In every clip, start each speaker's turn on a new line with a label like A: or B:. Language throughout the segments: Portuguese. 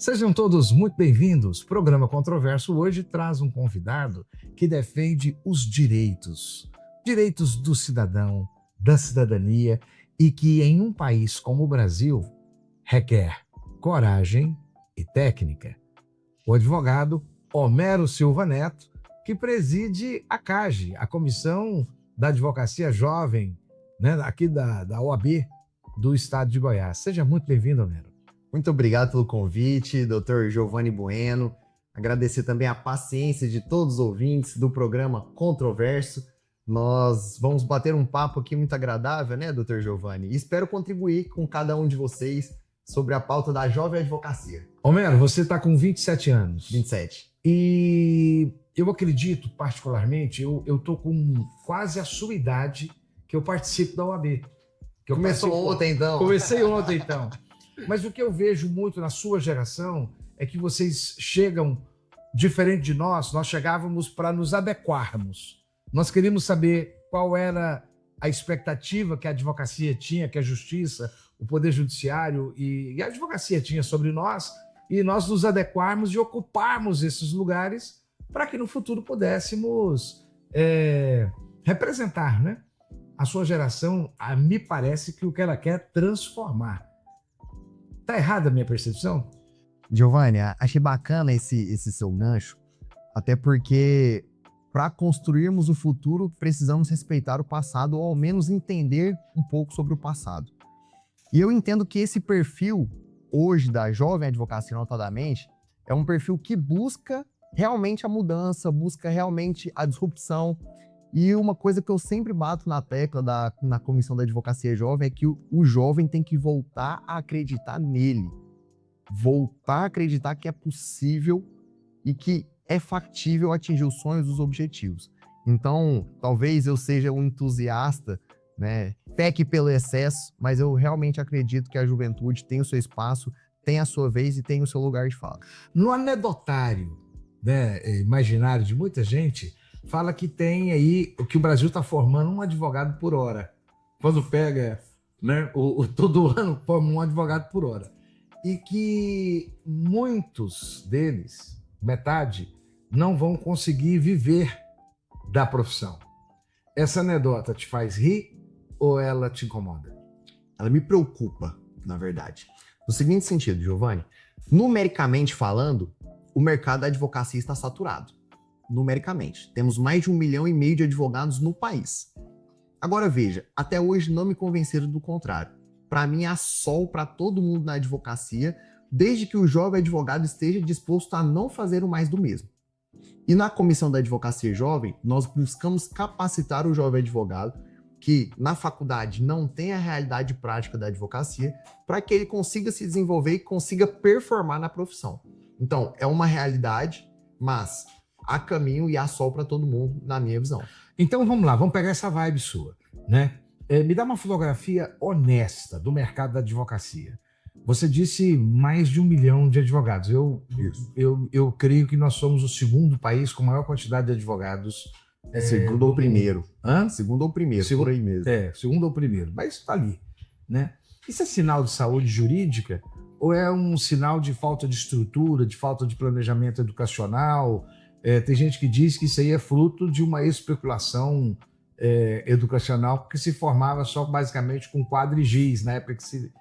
A: Sejam todos muito bem-vindos. O programa Controverso hoje traz um convidado que defende os direitos do cidadão, da cidadania, e que em um país como o Brasil requer coragem e técnica. O advogado Homero Silva Neto, que preside a CAGE, a Comissão da Advocacia Jovem, né, aqui da OAB do Estado de Goiás. Seja muito bem-vindo, Homero.
B: Muito obrigado pelo convite, Dr. Giovanni Bueno. Agradecer também a paciência de todos os ouvintes do programa Controverso. Nós vamos bater um papo aqui muito agradável, né, Dr. Giovanni? E espero contribuir com cada um de vocês sobre a pauta da jovem advocacia.
A: Homero, você está com 27 anos.
B: 27.
A: E eu acredito, particularmente, eu estou com quase a sua idade que eu participo da OAB.
B: Começou ontem, então.
A: Comecei ontem, então. Mas o que eu vejo muito na sua geração é que vocês chegam, diferente de nós chegávamos para nos adequarmos. Nós queríamos saber qual era a expectativa que a advocacia tinha, que a justiça, o poder judiciário e a advocacia tinha sobre nós, e nós nos adequarmos e ocuparmos esses lugares para que no futuro pudéssemos representar, né? A sua geração, me parece que o que ela quer é transformar. Tá errada a minha percepção?
B: Giovanni, achei bacana esse seu gancho, até porque para construirmos o futuro precisamos respeitar o passado ou ao menos entender um pouco sobre o passado. E eu entendo que esse perfil hoje da jovem advocacia, notadamente, é um perfil que busca realmente a mudança, busca realmente a disrupção. E uma coisa que eu sempre bato na tecla na Comissão da Advocacia Jovem é que o jovem tem que voltar a acreditar nele. Voltar a acreditar que é possível e que é factível atingir os sonhos e os objetivos. Então, talvez eu seja um entusiasta, né? Peque pelo excesso, mas eu realmente acredito que a juventude tem o seu espaço, tem a sua vez e tem o seu lugar de fala.
A: No anedotário, né, imaginário de muita gente, fala que tem aí, que o Brasil está formando um advogado por hora. Quando pega, né, todo ano forma um advogado por hora. E que muitos deles, metade, não vão conseguir viver da profissão. Essa anedota te faz rir ou ela te incomoda?
B: Ela me preocupa, na verdade. No seguinte sentido, Giovanni, numericamente falando, o mercado da advocacia está saturado. Numericamente. Temos mais de 1,5 milhão de advogados no país. Agora veja, até hoje não me convenceram do contrário. Para mim, há sol para todo mundo na advocacia, desde que o jovem advogado esteja disposto a não fazer o mais do mesmo. E na Comissão da Advocacia Jovem, nós buscamos capacitar o jovem advogado que na faculdade não tem a realidade prática da advocacia, para que ele consiga se desenvolver e consiga performar na profissão. Então, é uma realidade, mas há caminho e há sol para todo mundo, na minha visão.
A: Então vamos lá, vamos pegar essa vibe sua, né? Me dá uma fotografia honesta do mercado da advocacia. Você disse mais de 1 milhão de advogados. Eu creio que nós somos o segundo país com maior quantidade de advogados.
B: Segundo ou primeiro.
A: Hã?
B: Segundo ou primeiro, por aí mesmo.
A: Segundo ou primeiro, mas está ali, né? Isso é sinal de saúde jurídica ou é um sinal de falta de estrutura, de falta de planejamento educacional? Tem gente que diz que isso aí é fruto de uma especulação educacional, porque se formava só basicamente com quadro e giz, na época que se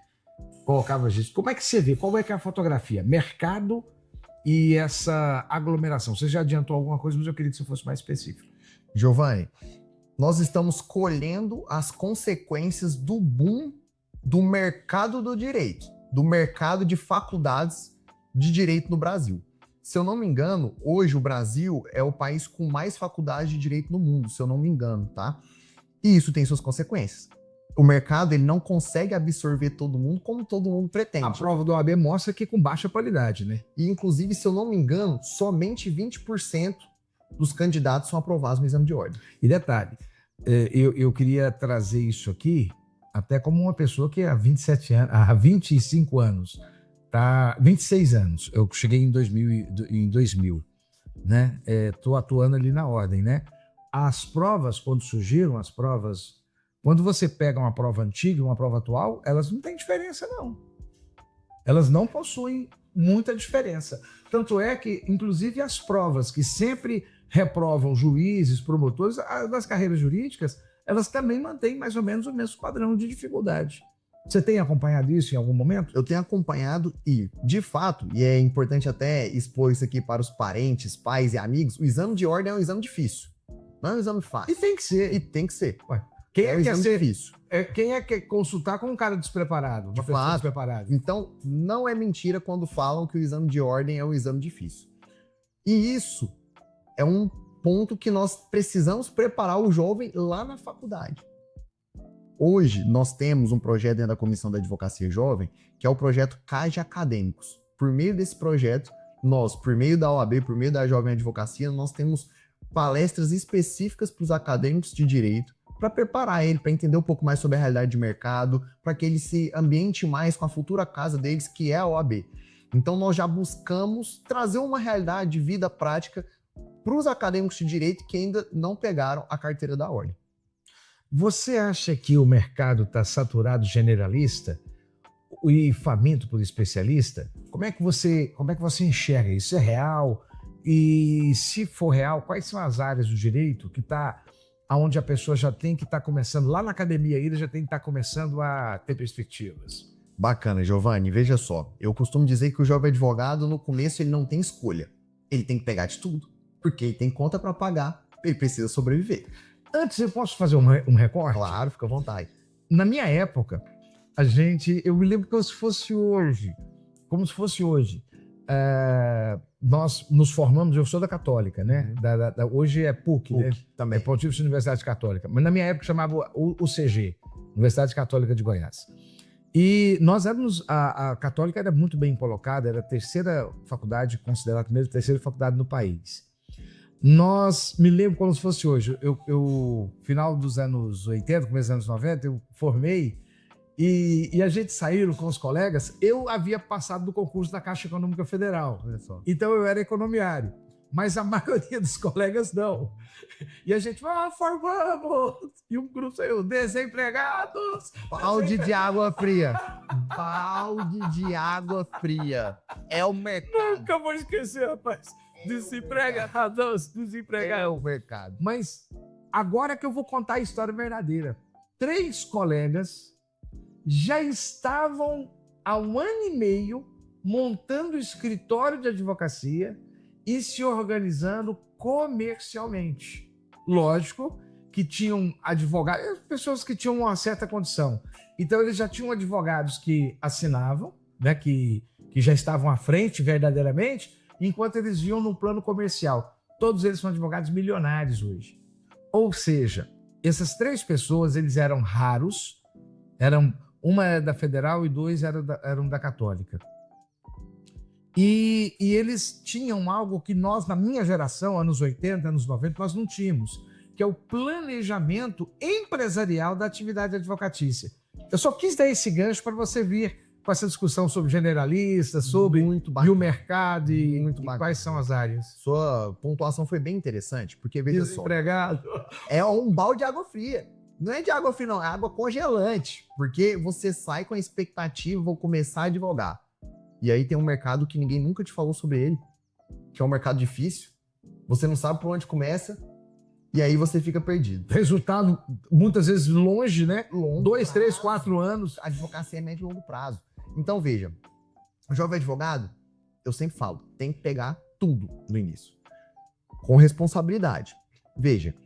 A: colocava giz. Como é que você vê? Qual é que é a fotografia? Mercado e essa aglomeração. Você já adiantou alguma coisa, mas eu queria que você fosse mais específico.
B: Giovanni, nós estamos colhendo as consequências do boom do mercado do direito, do mercado de faculdades de direito no Brasil. Se eu não me engano, hoje o Brasil é o país com mais faculdades de direito no mundo, se eu não me engano, tá? E isso tem suas consequências. O mercado ele não consegue absorver todo mundo como todo mundo pretende.
A: A prova do OAB mostra que com baixa qualidade, né?
B: E, inclusive, se eu não me engano, somente 20% dos candidatos são aprovados no exame de ordem.
A: E detalhe, eu queria trazer isso aqui até como uma pessoa que há 25 anos... Tá, 26 anos, eu cheguei em 2000, né? Tô atuando ali na ordem, né? As provas, quando surgiram, quando você pega uma prova antiga e uma prova atual, elas não têm diferença, não. Elas não possuem muita diferença. Tanto é que, inclusive, as provas que sempre reprovam juízes, promotores, das carreiras jurídicas, elas também mantêm mais ou menos o mesmo padrão de dificuldade. Você tem acompanhado isso em algum momento?
B: Eu tenho acompanhado e, de fato, e é importante até expor isso aqui para os parentes, pais e amigos, o exame de ordem é um exame difícil. Não é um exame fácil.
A: E tem que ser.
B: E tem que ser.
A: Ué, quem
B: é
A: é
B: um
A: que quer
B: exame
A: ser
B: difícil.
A: Quem é que quer consultar com um cara despreparado?
B: De
A: Uma pessoa
B: fato.
A: despreparada?
B: Então, não é mentira quando falam que o exame de ordem é um exame difícil. E isso é um ponto que nós precisamos preparar o jovem lá na faculdade. Hoje, nós temos um projeto dentro da Comissão da Advocacia Jovem, que é o projeto CAGE Acadêmicos. Por meio desse projeto, nós, por meio da OAB, por meio da Jovem Advocacia, nós temos palestras específicas para os acadêmicos de direito, para preparar ele, para entender um pouco mais sobre a realidade de mercado, para que ele se ambiente mais com a futura casa deles, que é a OAB. Então, nós já buscamos trazer uma realidade de vida prática para os acadêmicos de direito que ainda não pegaram a carteira da ordem.
A: Você acha que o mercado está saturado generalista e faminto por especialista? Como é que você enxerga isso? É real? E se for real, quais são as áreas do direito que está onde a pessoa já tem que estar começando, lá na academia ele já tem que estar começando a ter perspectivas?
B: Bacana, Giovanni. Veja só, eu costumo dizer que o jovem advogado, no começo, ele não tem escolha. Ele tem que pegar de tudo, porque ele tem conta para pagar, ele precisa sobreviver.
A: Antes, eu posso fazer um recorte?
B: Claro, fica à vontade.
A: Na minha época, eu me lembro como se fosse hoje, nós nos formamos, eu sou da Católica, né? Hoje é PUC, né?
B: Também.
A: É Pontifícia Universidade Católica. Mas na minha época chamava UCG, Universidade Católica de Goiás. E nós éramos, a Católica era muito bem colocada, era a terceira faculdade, considerada a primeira e terceira faculdade no país. Me lembro como se fosse hoje, eu final dos anos 80, começo dos anos 90, eu formei e a gente saíram com os colegas, eu havia passado do concurso da Caixa Econômica Federal, olha só. Então eu era economiário, mas a maioria dos colegas não. E a gente formamos! E um grupo saiu, desempregados!
B: Balde de água fria. Balde de água fria. É o mercado.
A: Nunca vou esquecer, rapaz. Desempregados.
B: É o mercado.
A: Mas agora que eu vou contar a história verdadeira. 3 colegas já estavam há 1 ano e meio montando o escritório de advocacia e se organizando comercialmente. Lógico que tinham advogados, pessoas que tinham uma certa condição. Então eles já tinham advogados que assinavam, né, que já estavam à frente verdadeiramente, enquanto eles viam no plano comercial. Todos eles são advogados milionários hoje. Ou seja, essas 3 pessoas, eles eram raros, uma era da Federal e 2 eram da Católica. E eles tinham algo que nós, na minha geração, anos 80, anos 90, nós não tínhamos, que é o planejamento empresarial da atividade advocatícia. Eu só quis dar esse gancho para você vir com essa discussão sobre generalistas, sobre e o mercado e quais são as áreas.
B: Sua pontuação foi bem interessante, porque veja só,
A: desempregado.
B: É um balde de água fria. Não é de água fria, não, é água congelante, porque você sai com a expectativa, vou começar a advogar. E aí tem um mercado que ninguém nunca te falou sobre ele, que é um mercado difícil. Você não sabe por onde começa, e aí você fica perdido.
A: Resultado, muitas vezes, longe, né?
B: Longo
A: 2, 3, 4 anos.
B: A advocacia é médio e longo prazo. Então, veja, o jovem advogado, eu sempre falo, tem que pegar tudo no início. Com responsabilidade. Veja,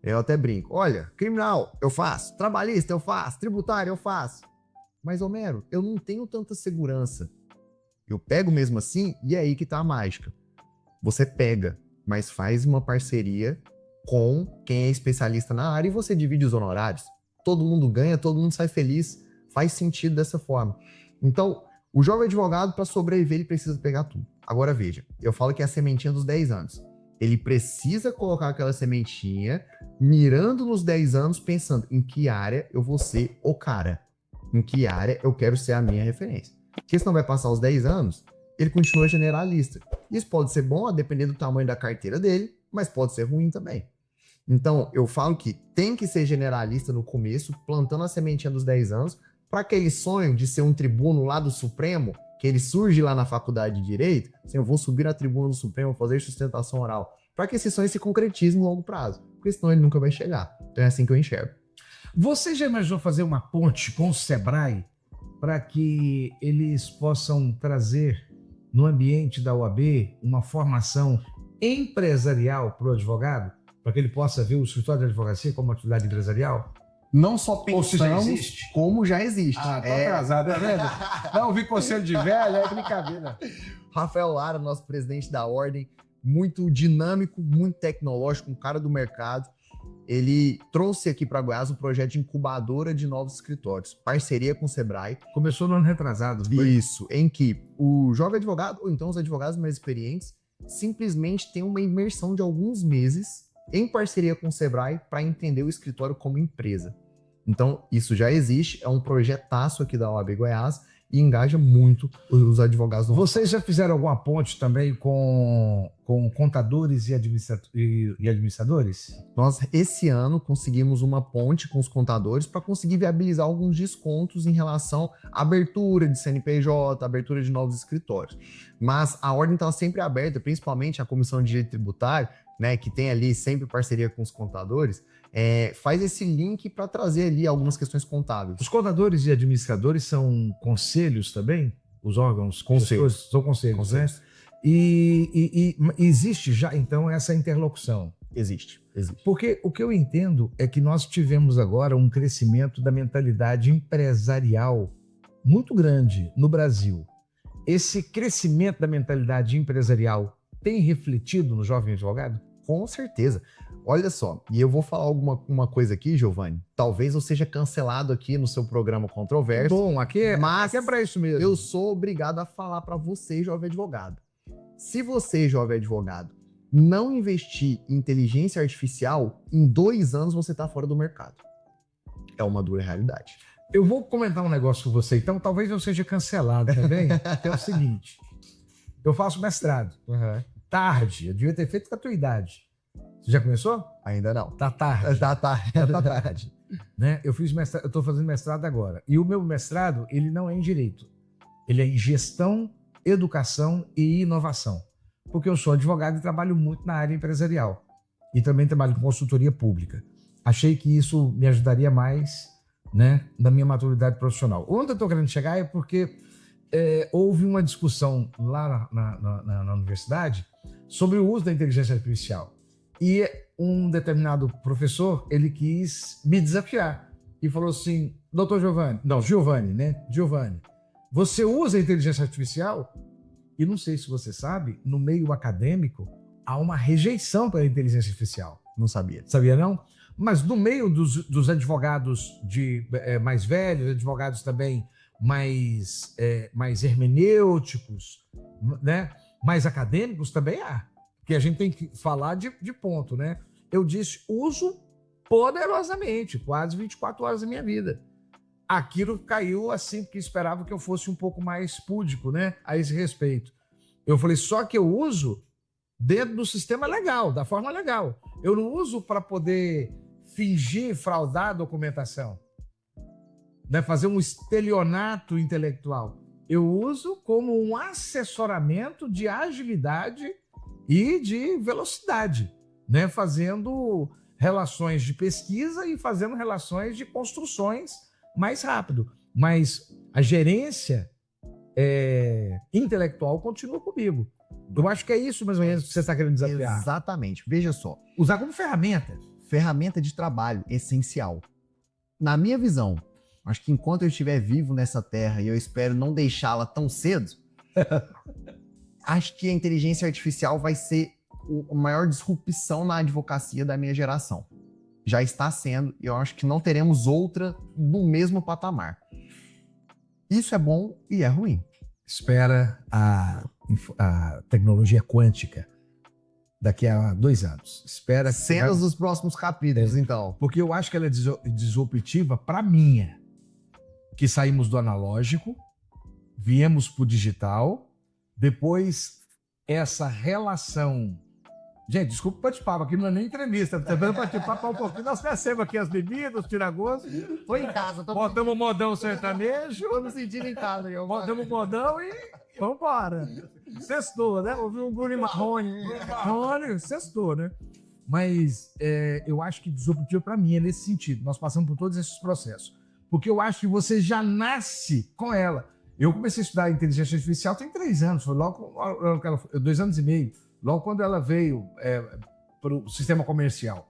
B: eu até brinco. Olha, criminal, eu faço. Trabalhista, eu faço. Tributário, eu faço. Mas, Homero, eu não tenho tanta segurança. Eu pego mesmo assim, e é aí que tá a mágica. Você pega, mas faz uma parceria com quem é especialista na área e você divide os honorários. Todo mundo ganha, todo mundo sai feliz. Faz sentido dessa forma. Então, o jovem advogado, para sobreviver, ele precisa pegar tudo. Agora, veja, eu falo que é a sementinha dos 10 anos. Ele precisa colocar aquela sementinha, mirando nos 10 anos, pensando em que área eu vou ser o cara. Em que área eu quero ser a minha referência. Porque senão vai passar os 10 anos, ele continua generalista. Isso pode ser bom, a depender do tamanho da carteira dele, mas pode ser ruim também. Então, eu falo que tem que ser generalista no começo, plantando a sementinha dos 10 anos, para aquele sonho de ser um tribuno lá do Supremo, que ele surge lá na faculdade de Direito, assim, eu vou subir na tribuna do Supremo, fazer sustentação oral, para que esse sonho se concretize no longo prazo, porque senão ele nunca vai chegar. Então é assim que eu enxergo.
A: Você já imaginou fazer uma ponte com o Sebrae para que eles possam trazer no ambiente da OAB uma formação empresarial para o advogado, para que ele possa ver o escritório de advocacia como atividade empresarial?
B: Não só
A: Ou se já
B: pensamos,
A: existe?
B: como já existe.
A: Tô atrasado, tá vendo? Não ouvi conselho de velho, é brincadeira.
B: Rafael Lara, nosso presidente da Ordem, muito dinâmico, muito tecnológico, um cara do mercado. Ele trouxe aqui para Goiás um projeto de incubadora de novos escritórios, parceria com o Sebrae.
A: Começou no ano retrasado.
B: Isso, em que o jovem advogado, ou então os advogados mais experientes, simplesmente tem uma imersão de alguns meses em parceria com o Sebrae para entender o escritório como empresa. Então, isso já existe, é um projetaço aqui da OAB Goiás e engaja muito os advogados.
A: Vocês já fizeram alguma ponte também com contadores e administradores?
B: Nós, esse ano, conseguimos uma ponte com os contadores para conseguir viabilizar alguns descontos em relação à abertura de CNPJ, abertura de novos escritórios. Mas a ordem está sempre aberta, principalmente a Comissão de Direito Tributário, né, que tem ali sempre parceria com os contadores, faz esse link para trazer ali algumas questões contábeis.
A: Os contadores e administradores são conselhos também? Os órgãos?
B: Conselhos.
A: São conselhos, né? E existe já, então, essa interlocução?
B: Existe.
A: Porque o que eu entendo é que nós tivemos agora um crescimento da mentalidade empresarial muito grande no Brasil. Esse crescimento da mentalidade empresarial tem refletido no jovem advogado?
B: Com certeza. Olha só, e eu vou falar uma coisa aqui, Giovanni. Talvez eu seja cancelado aqui no seu programa Controverso.
A: Bom, aqui é para isso mesmo.
B: Eu sou obrigado a falar para você, jovem advogado. Se você, jovem advogado, não investir em inteligência artificial, em 2 anos você está fora do mercado. É uma dura realidade.
A: Eu vou comentar um negócio com você, então talvez eu seja cancelado também. É o seguinte, eu faço mestrado. Tarde, eu devia ter feito com a tua idade. Você já começou?
B: Ainda não.
A: Tá tarde.
B: Tá
A: tarde. Né? Eu estou fazendo mestrado agora. E o meu mestrado, ele não é em direito. Ele é em gestão, educação e inovação. Porque eu sou advogado e trabalho muito na área empresarial. E também trabalho com consultoria pública. Achei que isso me ajudaria mais, né, na minha maturidade profissional. Onde eu estou querendo chegar é porque houve uma discussão lá na universidade sobre o uso da inteligência artificial. E um determinado professor, ele quis me desafiar e falou assim, Giovanni, você usa a inteligência artificial? E não sei se você sabe, no meio acadêmico, há uma rejeição para a inteligência artificial.
B: Não sabia.
A: Sabia não? Mas no meio dos advogados mais velhos, advogados também mais hermenêuticos, né? Mais acadêmicos também há. Porque a gente tem que falar de ponto, né? Eu disse, uso poderosamente, quase 24 horas da minha vida. Aquilo caiu assim, porque esperava que eu fosse um pouco mais púdico, né? A esse respeito. Eu falei, só que eu uso dentro do sistema legal, da forma legal. Eu não uso para poder fingir, fraudar a documentação, né? Fazer um estelionato intelectual. Eu uso como um assessoramento de agilidade e de velocidade, né? Fazendo relações de pesquisa e fazendo relações de construções mais rápido. Mas a gerência intelectual continua comigo. Eu acho que é isso mais ou menos que você está querendo desafiar.
B: Exatamente. Veja só.
A: Usar como ferramenta.
B: Ferramenta de trabalho essencial. Na minha visão, acho que enquanto eu estiver vivo nessa terra e eu espero não deixá-la tão cedo, acho que a inteligência artificial vai ser a maior disrupção na advocacia da minha geração. Já está sendo, e eu acho que não teremos outra do mesmo patamar. Isso é bom e é ruim.
A: Espera a tecnologia quântica daqui a 2 anos. Espera
B: cenas dos próximos capítulos, então.
A: Porque eu acho que ela é disruptiva para mim, que saímos do analógico, viemos para o digital, depois essa relação Gente, desculpa o bate-papo, aqui não é nem entrevista. Tá vendo bate-papo um pouquinho? Nós crescemos aqui as bebidas, os tiragostos.
B: Tô em casa,
A: Botamos o modão sertanejo.
B: tô me sentindo em casa.
A: Botamos o modão e vambora. Sextou, né? Ouvi um Bruno Marrone. Marrone, sextou, né? Mas eu acho que disruptivo para mim é nesse sentido. Nós passamos por todos esses processos. Porque eu acho que você já nasce com ela. Eu comecei a estudar inteligência artificial tem 3 anos, foi logo 2 anos e meio, logo quando ela veio para o sistema comercial.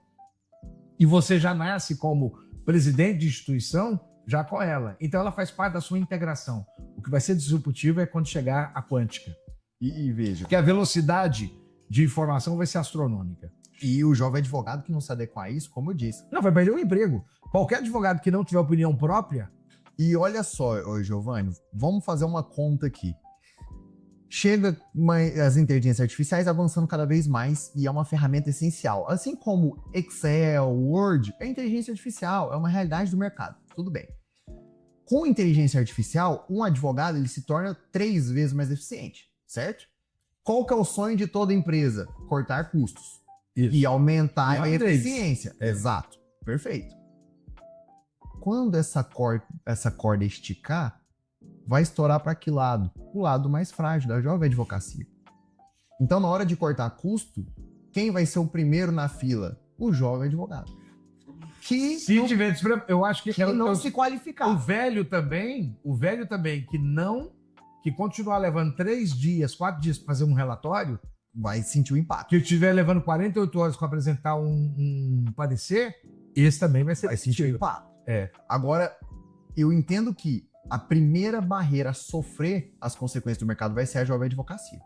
A: E você já nasce como presidente de instituição já com ela. Então ela faz parte da sua integração. O que vai ser disruptivo é quando chegar a quântica.
B: E veja.
A: Porque a velocidade de informação vai ser astronômica.
B: E o jovem advogado que não se adequa a isso, como eu disse.
A: Não, vai perder o emprego. Qualquer advogado que não tiver opinião própria.
B: E olha só, Giovanni, vamos fazer uma conta aqui. Chega as inteligências artificiais avançando cada vez mais e é uma ferramenta essencial. Assim como Excel, Word, é inteligência artificial, é uma realidade do mercado. Tudo bem. Com inteligência artificial, um advogado ele se torna 3 vezes mais eficiente, certo? Qual que é o sonho de toda empresa? Cortar custos.
A: Isso.
B: E aumentar
A: E
B: a eficiência.
A: É.
B: Exato. Perfeito. Quando essa corda esticar, vai estourar para que lado? O lado mais frágil da jovem advocacia. Então, na hora de cortar custo, quem vai ser o primeiro na fila? O jovem advogado. Que
A: Se tiver, eu acho que
B: não se qualificar.
A: O velho também que continuar levando 3 dias, 4 dias para fazer um relatório,
B: vai sentir o impacto.
A: que estiver levando 48 horas para apresentar um parecer, esse também vai
B: sentir o impacto.
A: É.
B: Agora, eu entendo que a primeira barreira a sofrer as consequências do mercado vai ser a jovem advocacia.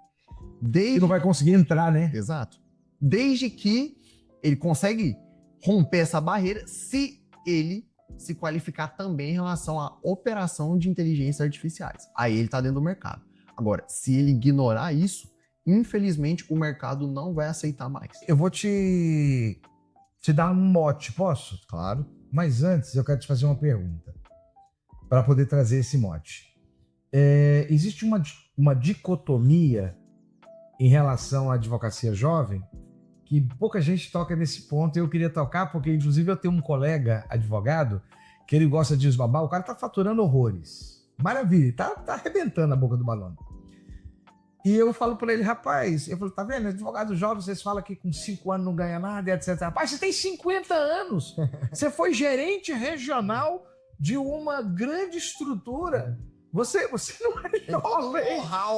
A: E não vai conseguir entrar, né?
B: Exato. Desde que ele consegue romper essa barreira se ele se qualificar também em relação à operação de inteligências artificiais. Aí ele está dentro do mercado. Agora, se ele ignorar isso, infelizmente o mercado não vai aceitar mais.
A: Eu vou te dar um mote, posso?
B: Claro.
A: Mas antes eu quero te fazer uma pergunta para poder trazer esse mote. Existe uma dicotomia em relação à advocacia jovem que pouca gente toca nesse ponto e eu queria tocar porque, inclusive, eu tenho um colega advogado que ele gosta de esbabar, o cara tá faturando horrores. Maravilha, tá arrebentando a boca do balão. E eu falo para ele, rapaz, eu falo, tá vendo, advogado jovem, vocês falam que com 5 anos não ganha nada, etc. Rapaz, você tem 50 anos, você foi gerente regional de uma grande estrutura, você não é jovem,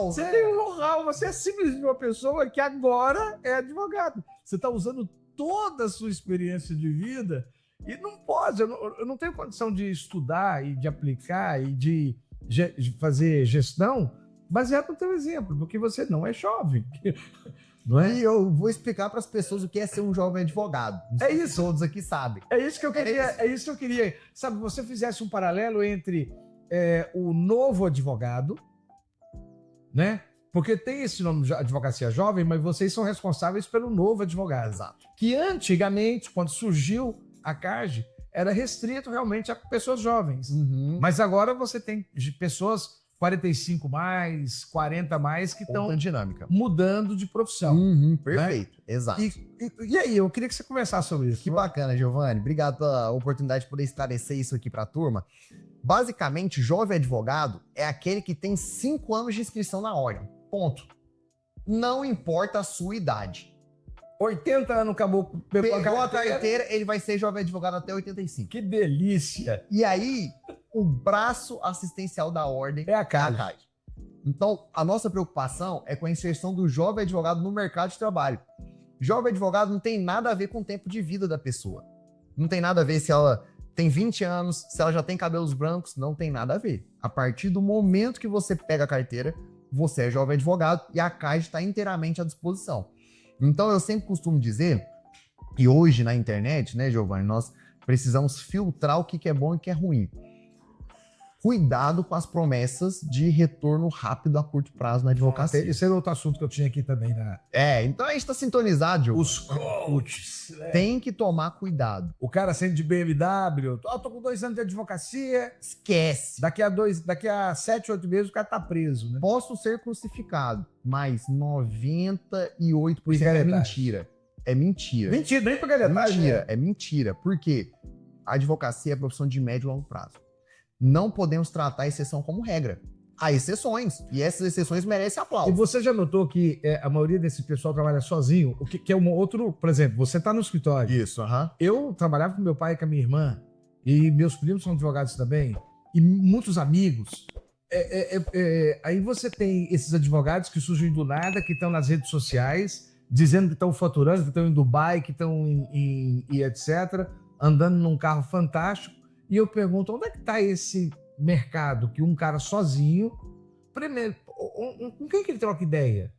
A: você tem um know-how, você é simplesmente uma pessoa que agora é advogado. Você está usando toda a sua experiência de vida e não pode, eu não tenho condição de estudar e de aplicar e de fazer gestão baseado no teu exemplo, porque você não é jovem. Não é?
B: E eu vou explicar para as pessoas o que é ser um jovem advogado.
A: É isso.
B: Todos aqui sabem.
A: É isso que eu queria. Sabe, você fizesse um paralelo entre o novo advogado, né? Porque tem esse nome de advocacia jovem, mas vocês são responsáveis pelo novo advogado.
B: Exato.
A: Que antigamente, quando surgiu a CARD, era restrito realmente a pessoas jovens.
B: Uhum.
A: Mas agora você tem pessoas 45 mais, 40 mais que estão mudando de profissão.
B: Uhum, perfeito, né? Exato.
A: E aí, eu queria que você conversasse sobre isso.
B: Que bacana, Giovanni. Obrigado pela oportunidade de poder esclarecer isso aqui para a turma. Basicamente, jovem advogado é aquele que tem 5 anos de inscrição na ordem. Ponto. Não importa a sua idade.
A: 80 anos
B: pegou a carteira, ele vai ser jovem advogado até 85.
A: Que delícia!
B: E aí, o braço assistencial da ordem
A: é a CARD.
B: Então, a nossa preocupação é com a inserção do jovem advogado no mercado de trabalho. Jovem advogado não tem nada a ver com o tempo de vida da pessoa. Não tem nada a ver se ela tem 20 anos, se ela já tem cabelos brancos, não tem nada a ver. A partir do momento que você pega a carteira, você é jovem advogado e a CARD está inteiramente à disposição. Então, eu sempre costumo dizer, e hoje na internet, né, Giovanni, nós precisamos filtrar o que é bom e o que é ruim. Cuidado com as promessas de retorno rápido a curto prazo na advocacia.
A: Esse era outro assunto que eu tinha aqui também.
B: Então a gente está sintonizado, Giovanni.
A: Os coaches.
B: Tem que tomar cuidado.
A: O cara sendo de BMW, tô com 2 anos de advocacia.
B: Esquece.
A: Daqui a 7, 8 meses o cara tá preso, né?
B: Posso ser crucificado, mas 98% é mentira. É mentira.
A: Mentira, nem pra galhetagem.
B: Mentira, é mentira. Por quê? A advocacia é profissão de médio e longo prazo. Não podemos tratar a exceção como regra. Há exceções, e essas exceções merecem
A: E
B: aplauso.
A: você já notou que a maioria desse pessoal trabalha sozinho? O que é um outro, por exemplo, você tá no escritório.
B: Isso, aham.
A: Eu trabalhava com meu pai e com a minha irmã, e meus primos são advogados também, e muitos amigos. Aí você tem esses advogados que surgem do nada, que estão nas redes sociais, dizendo que estão faturando, que estão em Dubai, que estão e etc., andando num carro fantástico. E eu pergunto, onde é que está esse mercado que um cara sozinho, primeiro, com quem que ele troca ideia?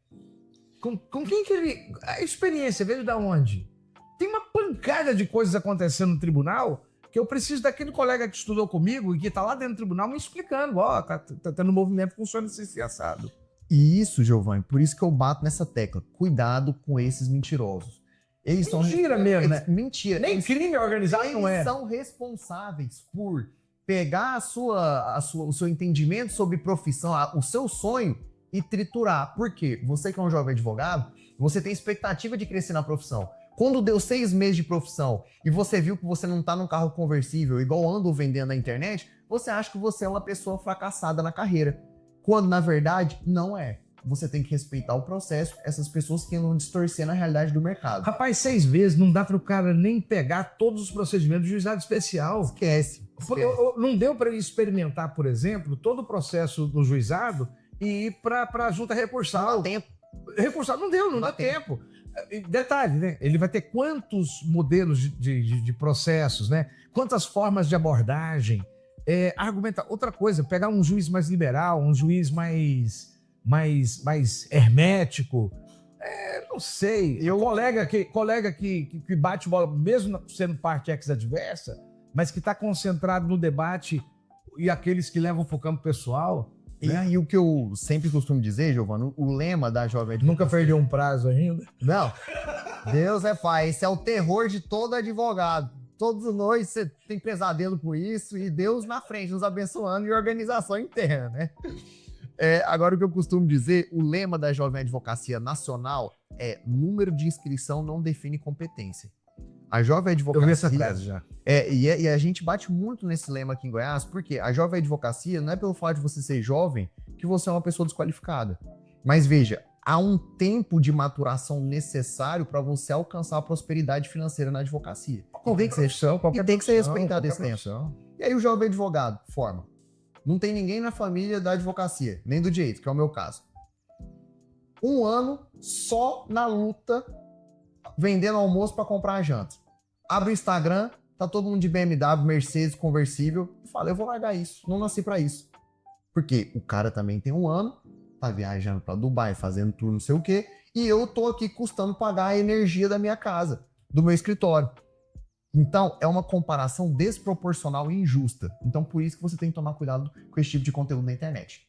A: Com quem que ele... A experiência veio da onde? Tem uma pancada de coisas acontecendo no tribunal que eu preciso daquele colega que estudou comigo e que está lá dentro do tribunal me explicando, tá tendo movimento, funciona assim, assado.
B: E isso, Giovanni, por isso que eu bato nessa tecla. Cuidado com esses mentirosos. Eles
A: Mentira mesmo, né?
B: Mentira.
A: Nem crime organizado não é.
B: Eles são responsáveis por pegar o seu entendimento sobre profissão, o seu sonho e triturar. Por quê? Você que é um jovem advogado, você tem expectativa de crescer na profissão. Quando deu 6 meses de profissão e você viu que você não está num carro conversível, igual ando vendendo na internet, você acha que você é uma pessoa fracassada na carreira. Quando, na verdade, não é. Você tem que respeitar o processo, essas pessoas que andam distorcendo a realidade do mercado.
A: Rapaz, 6 meses não dá para o cara nem pegar todos os procedimentos do juizado especial.
B: Esquece.
A: Não deu para ele experimentar, por exemplo, todo o processo do juizado e ir para a junta recursal.
B: Não dá tempo.
A: Recursal não dá tempo. Detalhe, né? Ele vai ter quantos modelos de processos, né? Quantas formas de abordagem. Argumentar. Outra coisa, pegar um juiz mais liberal, um juiz mais hermético. Não sei. Colega que bate bola, mesmo sendo parte ex-adversa, mas que está concentrado no debate e aqueles que levam para o campo pessoal. Né?
B: E o que eu sempre costumo dizer, Giovanni, o lema da Jovem Advocacia...
A: Nunca perdeu um prazo ainda?
B: Não. Deus é pai. Esse é o terror de todo advogado. Todos nós você tem pesadelo com isso e Deus na frente, nos abençoando e organização interna, né? Agora, o que eu costumo dizer, o lema da Jovem Advocacia Nacional é número de inscrição não define competência. A Jovem Advocacia...
A: Eu vi essa frase já.
B: E a gente bate muito nesse lema aqui em Goiás, porque a Jovem Advocacia não é pelo fato de você ser jovem que você é uma pessoa desqualificada. Mas veja, há um tempo de maturação necessário para você alcançar a prosperidade financeira na advocacia. Tem que ser respeitado esse tempo. E aí o jovem advogado forma. Não tem ninguém na família da advocacia, nem do direito, que é o meu caso. 1 ano só na luta, vendendo almoço para comprar a janta. Abre o Instagram, tá todo mundo de BMW, Mercedes, conversível. E fala, eu vou largar isso, não nasci para isso. Porque o cara também tem 1 ano, tá viajando para Dubai, fazendo tudo não sei o quê, e eu tô aqui custando pagar a energia da minha casa, do meu escritório. Então, é uma comparação desproporcional e injusta. Então, por isso que você tem que tomar cuidado com esse tipo de conteúdo na internet.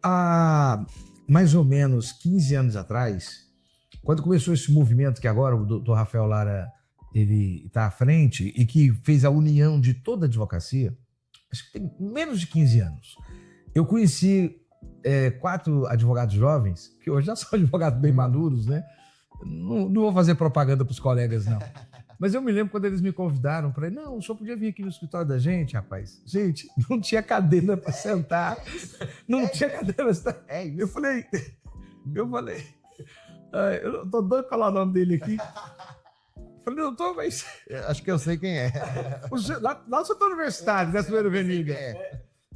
A: Há mais ou menos 15 anos atrás, quando começou esse movimento que agora o Dr. Rafael Lara ele está à frente e que fez a união de toda a advocacia, acho que tem menos de 15 anos, eu conheci 4 advogados jovens, que hoje já são advogados bem maduros, né? Não vou fazer propaganda para os colegas, não. Mas eu me lembro quando eles me convidaram para não, o senhor podia vir aqui no escritório da gente, rapaz. Gente, não tinha cadeira para sentar. Não tinha cadeira para sentar. Eu falei, eu tô doido pra falar o nome dele aqui. Eu falei, doutor, mas...
B: Acho que eu sei quem é.
A: Lá no setor universitário, dessa primeira avenida.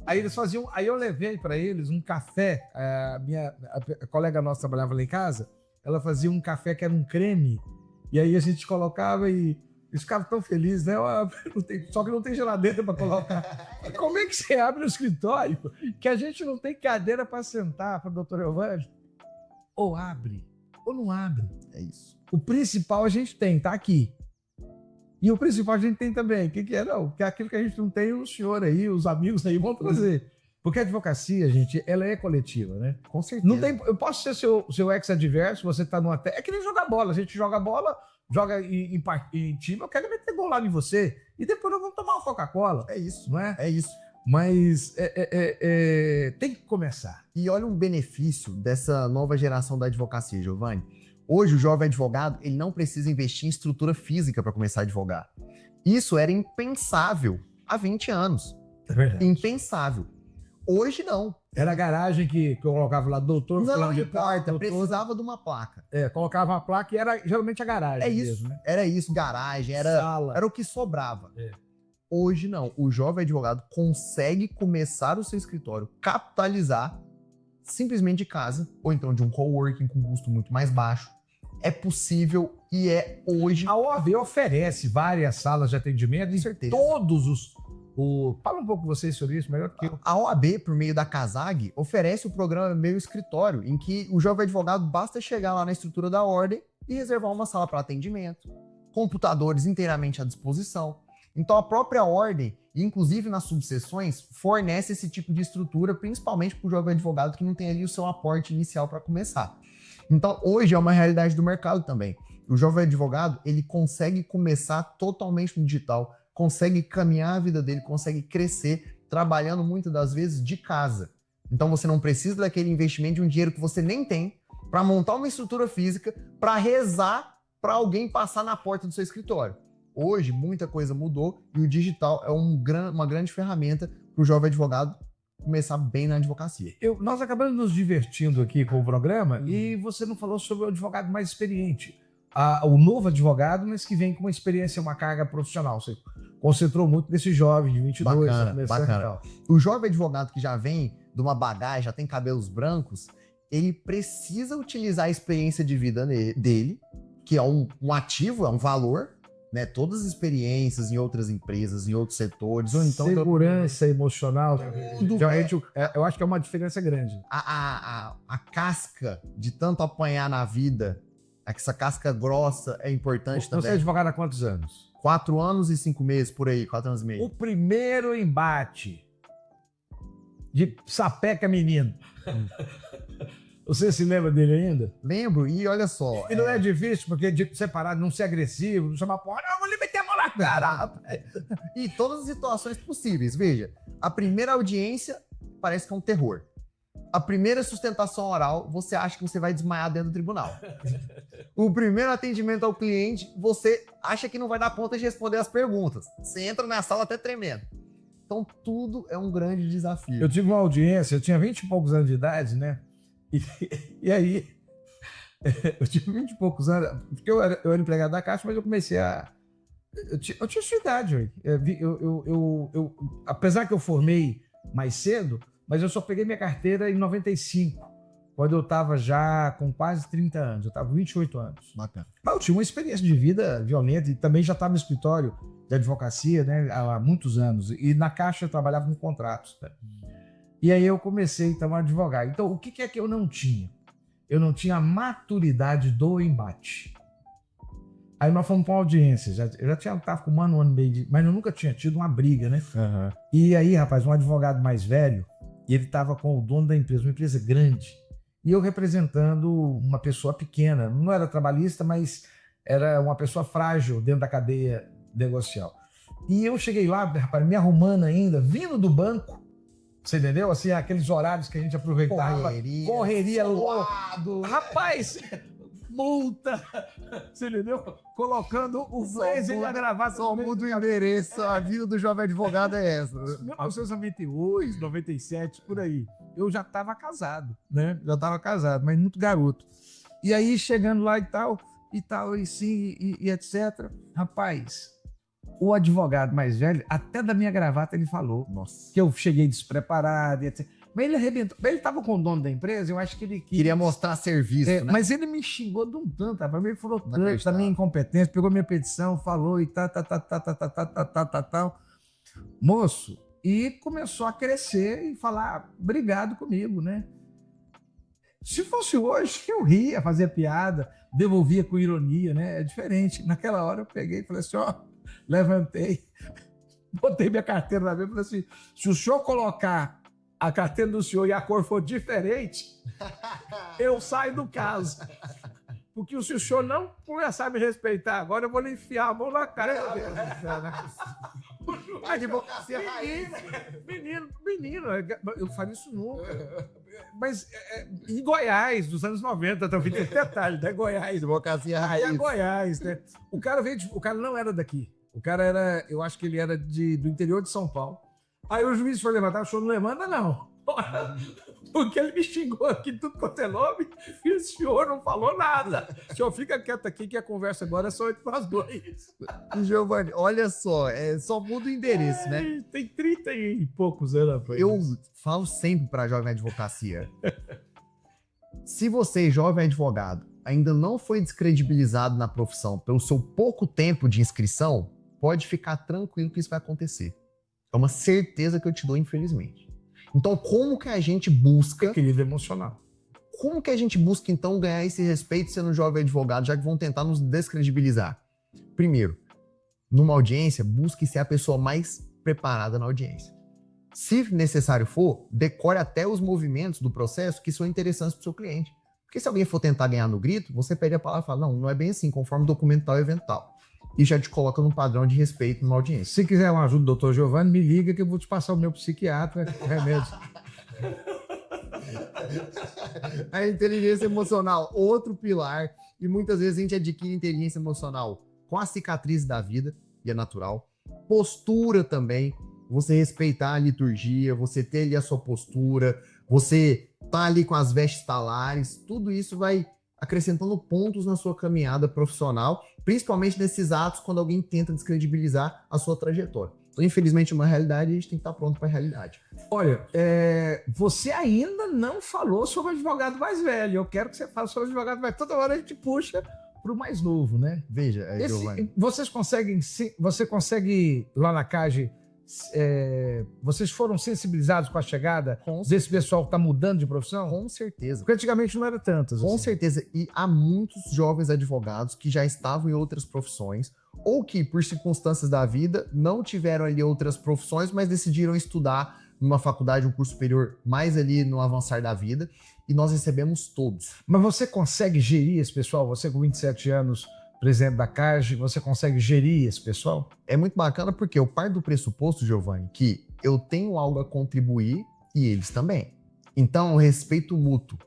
A: Aí eles faziam, aí eu levei para eles um café. A colega nossa trabalhava lá em casa, ela fazia um café que era um creme. E aí a gente colocava e eles ficavam tão felizes, né? Só que não tem geladeira para colocar. Como é que você abre o escritório que a gente não tem cadeira para sentar, para o doutor Evandro? Ou abre, ou não abre.
B: É isso.
A: O principal a gente tem, tá aqui. E o principal a gente tem também. O que é? Não, que é aquilo que a gente não tem, o senhor aí, os amigos aí vão trazer. Porque a advocacia, gente, ela é coletiva, né?
B: Com certeza.
A: Não tem, eu posso ser seu ex-adverso, você tá numa... É que nem jogar bola. A gente joga bola, joga em time, eu quero meter gol lá em você. E depois nós vamos tomar uma Coca-Cola.
B: É isso.
A: Não é?
B: É isso.
A: Mas tem que começar.
B: E olha um benefício dessa nova geração da advocacia, Giovanni. Hoje, o jovem advogado, ele não precisa investir em estrutura física para começar a advogar. Isso era impensável há 20 anos.
A: É verdade.
B: Impensável. Hoje, não.
C: Era a garagem que eu colocava lá, doutor,
B: Não
C: fulano de tal,
B: importa,
C: doutor.
B: precisava de uma placa.
C: Colocava uma placa e era geralmente a garagem
B: É isso,
C: mesmo, né?
B: era isso, garagem,
C: Sala.
B: era o que sobrava.
C: É.
B: Hoje, não. O jovem advogado consegue começar o seu escritório, capitalizar, simplesmente de casa, ou então de um coworking com custo muito mais baixo. É possível e é hoje.
C: A OAB oferece várias salas de atendimento
B: Com
C: em
B: certeza.
C: todos os... Fala um pouco vocês sobre isso, melhor que eu.
B: A OAB, por meio da CASAG, oferece o programa Meu Escritório, em que o jovem advogado basta chegar lá na estrutura da ordem e reservar uma sala para atendimento, computadores inteiramente à disposição. Então a própria ordem, inclusive nas subseções, fornece esse tipo de estrutura, principalmente para o jovem advogado que não tem ali o seu aporte inicial para começar. Então hoje é uma realidade do mercado também. O jovem advogado, ele consegue começar totalmente no digital, consegue caminhar a vida dele, consegue crescer, trabalhando muitas das vezes de casa. Então você não precisa daquele investimento de um dinheiro que você nem tem para montar uma estrutura física, para rezar para alguém passar na porta do seu escritório. Hoje, muita coisa mudou e o digital é uma grande ferramenta para o jovem advogado começar bem na advocacia.
C: Nós acabamos nos divertindo aqui com o programa e você não falou sobre o advogado mais experiente. O novo advogado, mas que vem com uma experiência, uma carga profissional. Você concentrou muito nesse jovem de 22.
B: Bacana. O jovem advogado que já vem de uma bagagem, já tem cabelos brancos, ele precisa utilizar a experiência de vida dele, que é um ativo, é um valor, né? Todas as experiências em outras empresas, em outros setores, ou então
C: segurança emocional. Eu acho que é uma diferença grande.
B: A casca de tanto apanhar na vida, essa casca grossa é importante também.
C: Você é advogado há quantos anos?
B: 4 anos e 5 meses, por aí, 4 anos e meio.
C: O primeiro embate de Sapeca Menino. Você se lembra dele ainda?
B: Lembro, e olha só.
C: E não é difícil, porque de separar, não ser agressivo, não chamar porra, não, vou lhe meter a mão na cara.
B: E todas as situações possíveis. Veja, a primeira audiência parece que é um terror. A primeira sustentação oral, você acha que você vai desmaiar dentro do tribunal. O primeiro atendimento ao cliente, você acha que não vai dar conta de responder as perguntas. Você entra na sala até tremendo. Então, tudo é um grande desafio.
C: Eu tive uma audiência, eu tinha 20 e poucos anos de idade, né? E aí, eu tive 20 e poucos anos, porque eu era empregado da Caixa, mas eu comecei a... Eu tinha sua idade, apesar que eu formei mais cedo, mas eu só peguei minha carteira em 95, quando eu estava já com quase 30 anos, eu estava com 28 anos.
B: Bacana.
C: Mas eu tinha uma experiência de vida violenta e também já estava no escritório de advocacia, né, há muitos anos. E na Caixa eu trabalhava com contratos. Né? E aí eu comecei, então, a advogar. Então, o que é que eu não tinha? Eu não tinha a maturidade do embate. Aí nós fomos para uma audiência. Eu já estava com um ano e meio, mas eu nunca tinha tido uma briga, né?
B: Uhum.
C: E aí, rapaz, um advogado mais velho, e ele estava com o dono da empresa, uma empresa grande, e eu representando uma pessoa pequena. Não era trabalhista, mas era uma pessoa frágil dentro da cadeia negocial. E eu cheguei lá, rapaz, me arrumando ainda, vindo do banco, você entendeu? Assim, aqueles horários que a gente aproveitava. Correria louco. Rapaz, multa. Você entendeu? Colocando o blazer e a gravata.
B: Só muda o endereço. A vida do jovem advogado é essa.
C: 1998, 97, por aí. Eu já estava casado, né? Já estava casado, mas muito garoto. E aí, chegando lá e tal, e sim, e etc. Rapaz, o advogado mais velho, até da minha gravata ele falou.
B: Nossa.
C: Que eu cheguei despreparado, etc. Mas ele arrebentou. Ele estava com o dono da empresa, eu acho que ele
B: queria mostrar serviço, né?
C: Mas ele me xingou de um tanto, rapaz. Ele falou tanto da minha incompetência, pegou minha petição, falou e tal. Moço, e começou a crescer e falar obrigado comigo, né? Se fosse hoje, eu ria, fazia piada, devolvia com ironia, né? É diferente. Naquela hora eu peguei e falei assim, ó, levantei, botei minha carteira na mesa e falei assim, se o senhor colocar a carteira do senhor e a cor for diferente, eu saio do caso. Porque se o senhor não começar a me respeitar agora, eu vou lhe enfiar a mão na cara. Advocacia menino, eu faria isso nunca. Mas em Goiás, dos anos 90, também tem detalhe, né? Goiás.
B: Advocacia
C: E a
B: raiz.
C: Goiás, né? O cara não era daqui. O cara era, eu acho que ele era do interior de São Paulo. Aí o juiz foi levantar, o senhor não levanta, não. Porque ele me xingou aqui tudo quanto é nome e o senhor não falou nada. O senhor fica quieto aqui que a conversa agora é só entre nós dois.
B: Giovanni, olha só, só muda o endereço, né?
C: Tem 30 e poucos anos, rapaz.
B: Eu falo sempre para jovem advocacia. Se você, jovem advogado, ainda não foi descredibilizado na profissão pelo seu pouco tempo de inscrição, pode ficar tranquilo que isso vai acontecer. É uma certeza que eu te dou, infelizmente. Então, como que a gente busca...
C: Equilíbrio emocional.
B: Como que a gente busca, então, ganhar esse respeito sendo jovem advogado, já que vão tentar nos descredibilizar? Primeiro, numa audiência, busque ser a pessoa mais preparada na audiência. Se necessário for, decore até os movimentos do processo que são interessantes para o seu cliente. Porque se alguém for tentar ganhar no grito, você pede a palavra e fala, não é bem assim, conforme documento tal, evento tal. E já te coloca num padrão de respeito numa audiência.
C: Se quiser uma ajuda do doutor Giovanni, me liga que eu vou te passar o meu psiquiatra, remédio.
B: A inteligência emocional, outro pilar. E muitas vezes a gente adquire inteligência emocional com a cicatriz da vida, e é natural. Postura também, você respeitar a liturgia, você ter ali a sua postura, você tá ali com as vestes talares, tudo isso vai acrescentando pontos na sua caminhada profissional, principalmente nesses atos quando alguém tenta descredibilizar a sua trajetória. Então, infelizmente, é uma realidade e a gente tem que estar pronto para a realidade.
C: Olha, você ainda não falou sobre o advogado mais velho. Eu quero que você fale sobre o advogado mais velho. Toda hora a gente puxa para o mais novo, né?
B: Veja, Giovanni.
C: Você consegue, lá na CAGE, vocês foram sensibilizados com a chegada desse pessoal que está mudando de profissão?
B: Com certeza.
C: Porque antigamente não era tantas.
B: Com
C: assim.
B: certeza. E há muitos jovens advogados que já estavam em outras profissões ou que, por circunstâncias da vida, não tiveram ali outras profissões, mas decidiram estudar numa faculdade, um curso superior, mais ali no avançar da vida. E nós recebemos todos.
C: Mas você consegue gerir esse pessoal? Você com 27 anos... presidente da CAGE, você consegue gerir esse pessoal?
B: É muito bacana porque eu parto do pressuposto, Giovanni, que eu tenho algo a contribuir e eles também. Então, respeito mútuo.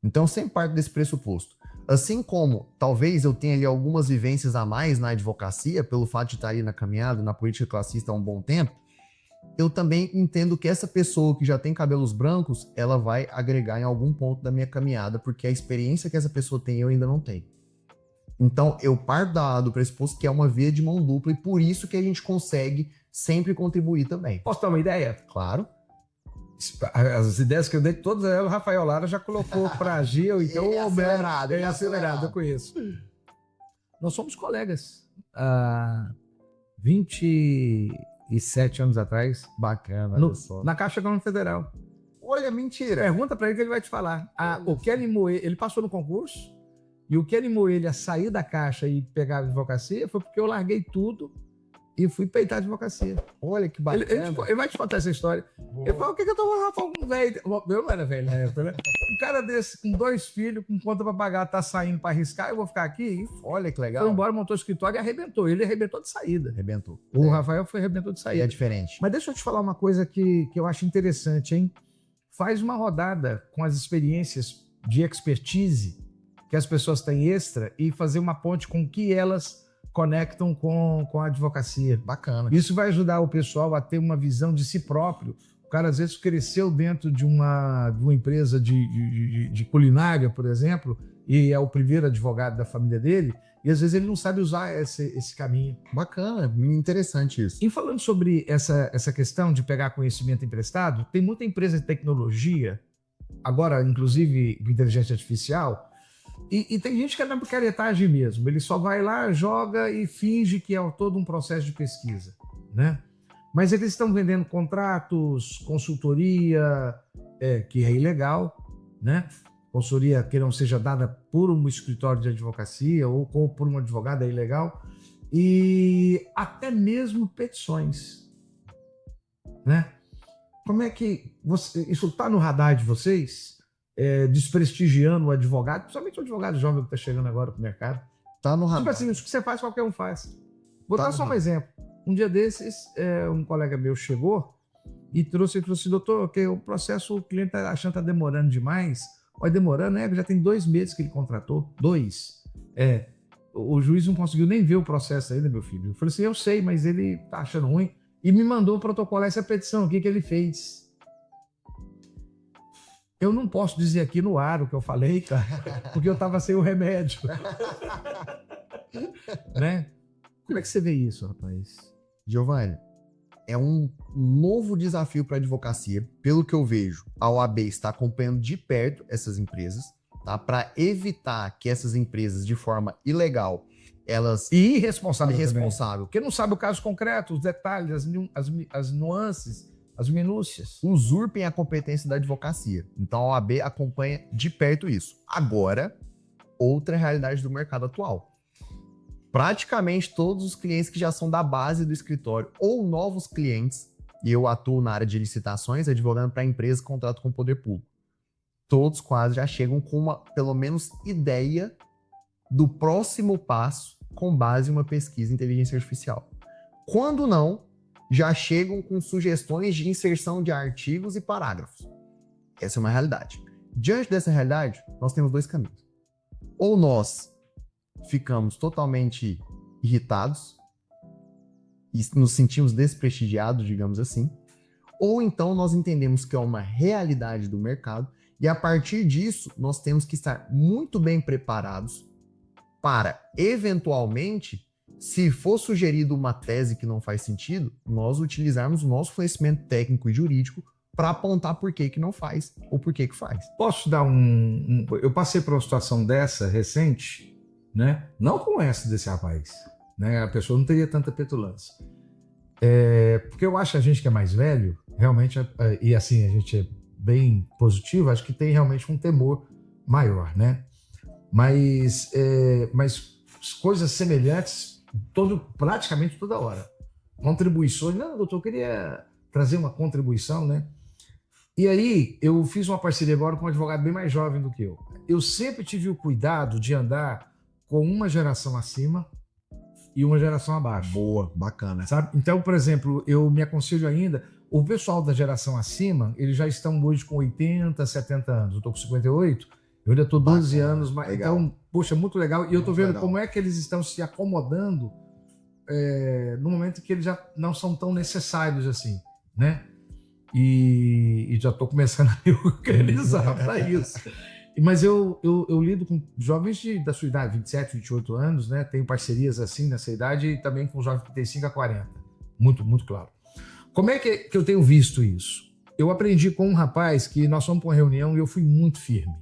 B: Então, eu sempre parto desse pressuposto. Assim como, talvez eu tenha ali algumas vivências a mais na advocacia, pelo fato de estar ali na caminhada, na política classista há um bom tempo, eu também entendo que essa pessoa que já tem cabelos brancos, ela vai agregar em algum ponto da minha caminhada, porque a experiência que essa pessoa tem, eu ainda não tenho. Então, eu parto do pressuposto que é uma via de mão dupla e por isso que a gente consegue sempre contribuir também.
C: Posso dar uma ideia?
B: Claro.
C: As ideias que eu dei, todas elas, o Rafael Lara já colocou para agir, então
B: É acelerado,
C: é acelerado, eu conheço. Nós somos colegas há 27 anos atrás.
B: Bacana, olha só.
C: Na Caixa Econômica Federal.
B: Olha, mentira.
C: Pergunta para ele que ele vai te falar. O que animou ele passou no concurso. E o que animou ele a sair da Caixa e pegar a advocacia foi porque eu larguei tudo e fui peitar a advocacia.
B: Olha que bacana.
C: Ele vai te contar essa história. Ele falou, o que eu tô falando com um velho? Eu não era velho na época, né? Um cara desse, com 2 filhos, com conta pra pagar, tá saindo pra arriscar, eu vou ficar aqui?
B: Olha que legal.
C: Foi embora, montou o escritório e arrebentou. Ele arrebentou de saída.
B: Arrebentou.
C: O Rafael arrebentou de saída.
B: É diferente.
C: Mas deixa eu te falar uma coisa que eu acho interessante, hein? Faz uma rodada com as experiências de expertise que as pessoas têm extra e fazer uma ponte com o que elas conectam com a advocacia.
B: Bacana.
C: Isso vai ajudar o pessoal a ter uma visão de si próprio. O cara, às vezes, cresceu dentro de uma empresa de culinária, por exemplo, e é o primeiro advogado da família dele, e às vezes ele não sabe usar esse caminho.
B: Bacana, interessante isso.
C: E falando sobre essa questão de pegar conhecimento emprestado, tem muita empresa de tecnologia, agora, inclusive, de inteligência artificial, e tem gente que é na picaretagem mesmo. Ele só vai lá, joga e finge que é todo um processo de pesquisa, né? Mas eles estão vendendo contratos, consultoria, que é ilegal, né? Consultoria que não seja dada por um escritório de advocacia ou por um advogado é ilegal. E até mesmo petições, né? Como é que isso está no radar de vocês? Desprestigiando o advogado, principalmente o advogado jovem que está chegando agora para o mercado.
B: Tá no radar.
C: Tipo assim, isso que você faz, qualquer um faz. Vou dar só um exemplo.
A: Um dia desses, um colega meu chegou e trouxe assim, doutor, que o processo, o cliente tá achando que tá demorando demais. Vai demorando, né? Já tem 2 meses que ele contratou. 2. O juiz não conseguiu nem ver o processo ainda, meu filho. Eu falei assim, eu sei, mas ele tá achando ruim. E me mandou o protocolo, essa petição aqui que ele fez. Eu não posso dizer aqui no ar o que eu falei, cara, porque eu tava sem o remédio. Né? Como é que você vê isso, rapaz?
B: Giovanni, é um novo desafio para a advocacia. Pelo que eu vejo, a OAB está acompanhando de perto essas empresas, tá? Para evitar que essas empresas, de forma ilegal, elas...
A: E irresponsável
B: irresponsável.
A: Porque não sabe o caso concreto, os detalhes, as nuances, as minúcias.
B: Usurpem a competência da advocacia. Então a OAB acompanha de perto isso. Agora, outra realidade do mercado atual. Praticamente todos os clientes que já são da base do escritório ou novos clientes, e eu atuo na área de licitações, advogando para empresas que contratam com o poder público. Todos quase já chegam com uma, pelo menos, ideia do próximo passo com base em uma pesquisa em inteligência artificial. Quando não, já chegam com sugestões de inserção de artigos e parágrafos. Essa é uma realidade. Diante dessa realidade, nós temos 2 caminhos. Ou nós ficamos totalmente irritados e nos sentimos desprestigiados, digamos assim, ou então nós entendemos que é uma realidade do mercado e a partir disso nós temos que estar muito bem preparados para, eventualmente, se for sugerido uma tese que não faz sentido, nós utilizarmos o nosso conhecimento técnico e jurídico para apontar por que não faz ou por que faz.
A: Posso dar eu passei por uma situação dessa recente, né? Não como essa desse rapaz, né? A pessoa não teria tanta petulância. Porque eu acho a gente que é mais velho, realmente, e assim, a gente é bem positivo, acho que tem realmente um temor maior, né? Mas coisas semelhantes praticamente toda hora. Contribuições, não, doutor, eu queria trazer uma contribuição, né? E aí, eu fiz uma parceria agora com um advogado bem mais jovem do que eu. Eu sempre tive o cuidado de andar com uma geração acima e uma geração abaixo.
B: Boa, bacana.
A: Sabe? Então, por exemplo, eu me aconselho ainda, o pessoal da geração acima, eles já estão hoje com 80, 70 anos. Eu estou com 58, eu ainda estou 12 anos mais.
B: Legal.
A: Então, poxa, muito legal. E eu estou vendo
B: legal.
A: como é que eles estão se acomodando no momento que eles já não são tão necessários assim, né? E já estou começando a me organizar para isso. Mas eu lido com jovens da sua idade, 27, 28 anos, né? Tenho parcerias assim nessa idade e também com jovens que têm 35 a 40. Muito, muito claro. Como é que eu tenho visto isso? Eu aprendi com um rapaz que nós fomos para uma reunião e eu fui muito firme.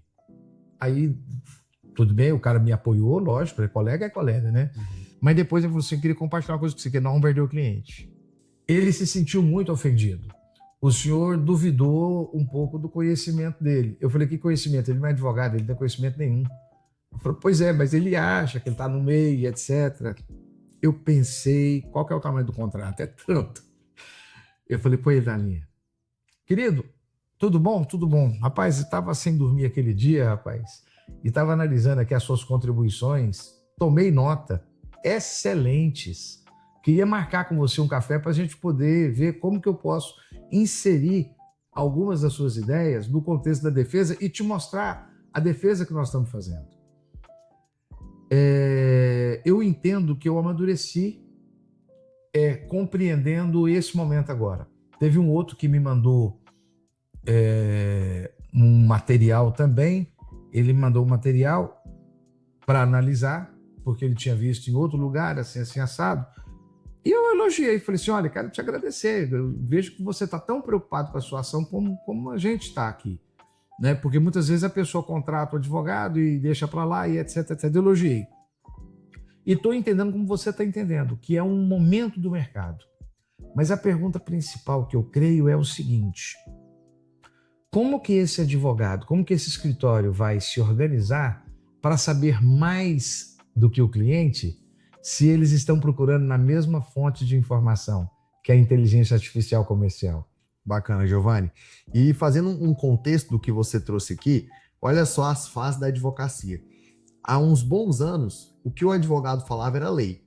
A: Aí, tudo bem, o cara me apoiou, lógico, colega é colega, né? Mas depois ele falou assim, eu queria compartilhar uma coisa com você, que nós vamos perder o cliente. Ele se sentiu muito ofendido. O senhor duvidou um pouco do conhecimento dele. Eu falei, que conhecimento? Ele não é advogado, ele não tem conhecimento nenhum. Eu falei, pois é, mas ele acha que ele está no meio, etc. Eu pensei, qual que é o tamanho do contrato? É tanto. Eu falei, põe ele na linha. Querido, tudo bom? Tudo bom. Rapaz, eu estava sem dormir aquele dia, rapaz, e estava analisando aqui as suas contribuições, tomei nota, excelentes. Queria marcar com você um café para a gente poder ver como que eu posso inserir algumas das suas ideias no contexto da defesa e te mostrar a defesa que nós estamos fazendo. Eu entendo que eu amadureci compreendendo esse momento agora. Teve um outro que me mandou um material também. Ele me mandou um material para analisar, porque ele tinha visto em outro lugar, assim assado. E eu elogiei, falei assim, olha, quero te agradecer, eu vejo que você está tão preocupado com a sua ação como a gente está aqui, né? Porque muitas vezes a pessoa contrata o advogado e deixa para lá e etc, etc, eu elogiei. E estou entendendo como você está entendendo, que é um momento do mercado. Mas a pergunta principal que eu creio é o seguinte, como que esse advogado, como que esse escritório vai se organizar para saber mais do que o cliente se eles estão procurando na mesma fonte de informação, que é a inteligência artificial comercial?
B: Bacana, Giovanni. E fazendo um contexto do que você trouxe aqui, olha só as fases da advocacia. Há uns bons anos, o que o advogado falava era lei.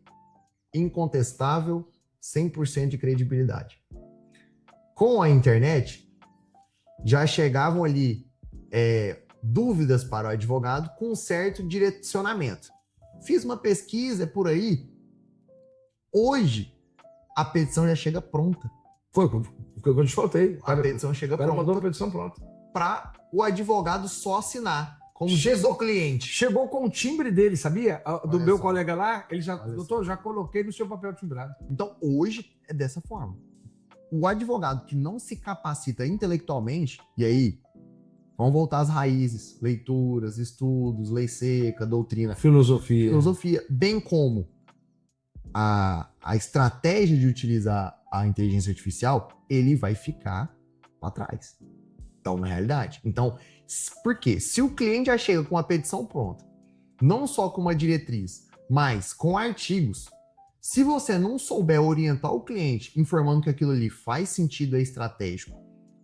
B: Incontestável, 100% de credibilidade. Com a internet, já chegavam ali dúvidas para o advogado com um certo direcionamento. Fiz uma pesquisa, é por aí. Hoje, a petição já chega pronta.
C: Foi o que eu te faltei.
B: A petição chega
C: Ela mandou a
B: pronta
C: petição pronta.
B: para o advogado só assinar, como diz o cliente.
C: Chegou com o timbre dele, sabia? Do
B: Olha
C: meu
B: só.
C: colega lá, ele já,
B: Olha
C: doutor, já coloquei no seu papel timbrado.
B: Então, hoje é dessa forma. O advogado que não se capacita intelectualmente, e aí, vamos voltar às raízes, leituras, estudos, lei seca, doutrina,
C: Filosofia.
B: filosofia, bem como a estratégia de utilizar a inteligência artificial, ele vai ficar para trás. Então, na realidade. Então, por quê? Se o cliente já chega com a petição pronta, não só com uma diretriz, mas com artigos, se você não souber orientar o cliente informando que aquilo ali faz sentido, é estratégico,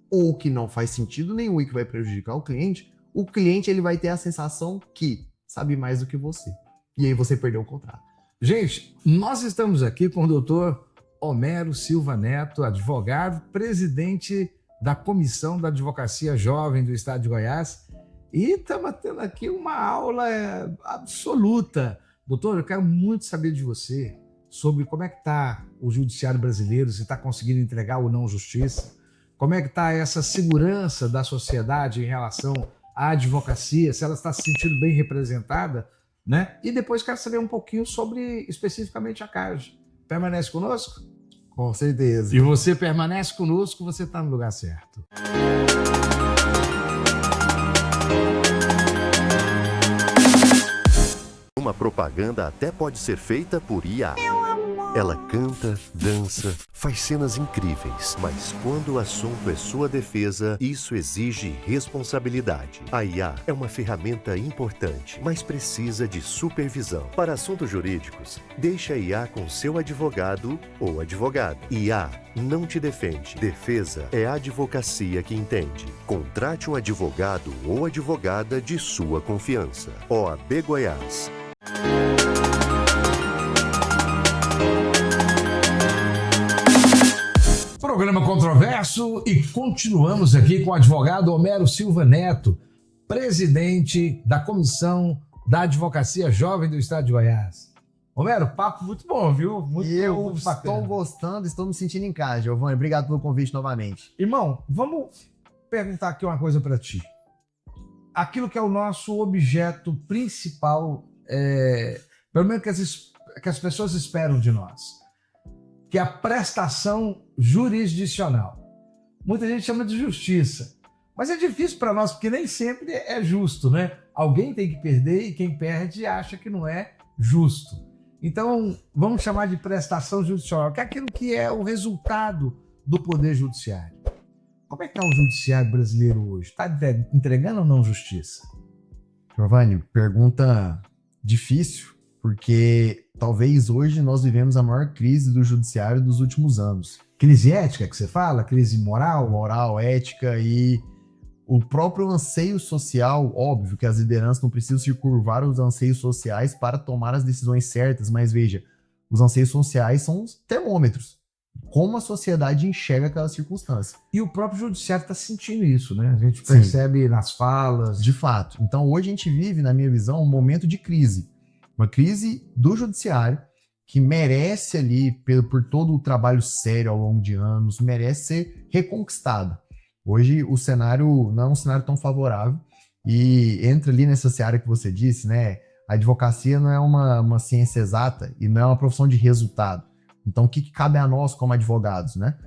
B: ou que não faz sentido nenhum e que vai prejudicar o cliente ele vai ter a sensação que sabe mais do que você. E aí você perdeu o contrato.
C: Gente, nós estamos aqui com o doutor Homero Silva Neto, advogado, presidente da Comissão da Advocacia Jovem do Estado de Goiás, e estamos tendo aqui uma aula absoluta. Doutor, eu quero muito saber de você sobre como é que está o judiciário brasileiro, se está conseguindo entregar ou não justiça, como é que está essa segurança da sociedade em relação à advocacia, se ela está se sentindo bem representada, né? E depois quero saber um pouquinho sobre especificamente a CAGE. Permanece conosco?
B: Com certeza.
C: E você permanece conosco, você está no lugar certo.
D: Uma propaganda até pode ser feita por IA. Ela canta, dança, faz cenas incríveis, mas quando o assunto é sua defesa, isso exige responsabilidade. A IA é uma ferramenta importante, mas precisa de supervisão. Para assuntos jurídicos, deixe a IA com seu advogado ou advogada. IA não te defende. Defesa é a advocacia que entende. Contrate um advogado ou advogada de sua confiança. OAB Goiás.
C: Programa controverso e continuamos aqui com o advogado Homero Silva Neto, presidente da Comissão da Advocacia Jovem do Estado de Goiás. Homero, papo muito bom, viu? Muito
B: Eu
C: bacana.
B: estou gostando, estou me sentindo em casa, Giovanni. Obrigado pelo convite novamente.
C: Irmão, vamos perguntar aqui uma coisa para ti. Aquilo que é o nosso objeto principal, pelo menos que as pessoas esperam de nós, que é a prestação jurisdicional. Muita gente chama de justiça, mas é difícil para nós porque nem sempre é justo, né? Alguém tem que perder e quem perde acha que não é justo. Então, vamos chamar de prestação judicial, que é aquilo que é o resultado do poder judiciário. Como é que está o judiciário brasileiro hoje? Está entregando ou não justiça?
B: Giovanni, pergunta difícil, porque talvez hoje nós vivemos a maior crise do judiciário dos últimos anos.
C: Crise ética que você fala? Crise moral?
B: Moral, ética e o próprio anseio social. Óbvio que as lideranças não precisam se curvar aos anseios sociais para tomar as decisões certas, mas veja, os anseios sociais são os termômetros. Como a sociedade enxerga aquela circunstância.
C: E o próprio judiciário está sentindo isso, né? A gente percebe nas falas.
B: De fato. Então hoje a gente vive, na minha visão, um momento de crise. Uma crise do judiciário que merece ali, por todo o trabalho sério ao longo de anos, merece ser reconquistada. Hoje o cenário não é um cenário tão favorável e entra ali nessa seara que você disse, né? A advocacia não é uma ciência exata e não é uma profissão de resultado. Então o que cabe a nós como advogados, né?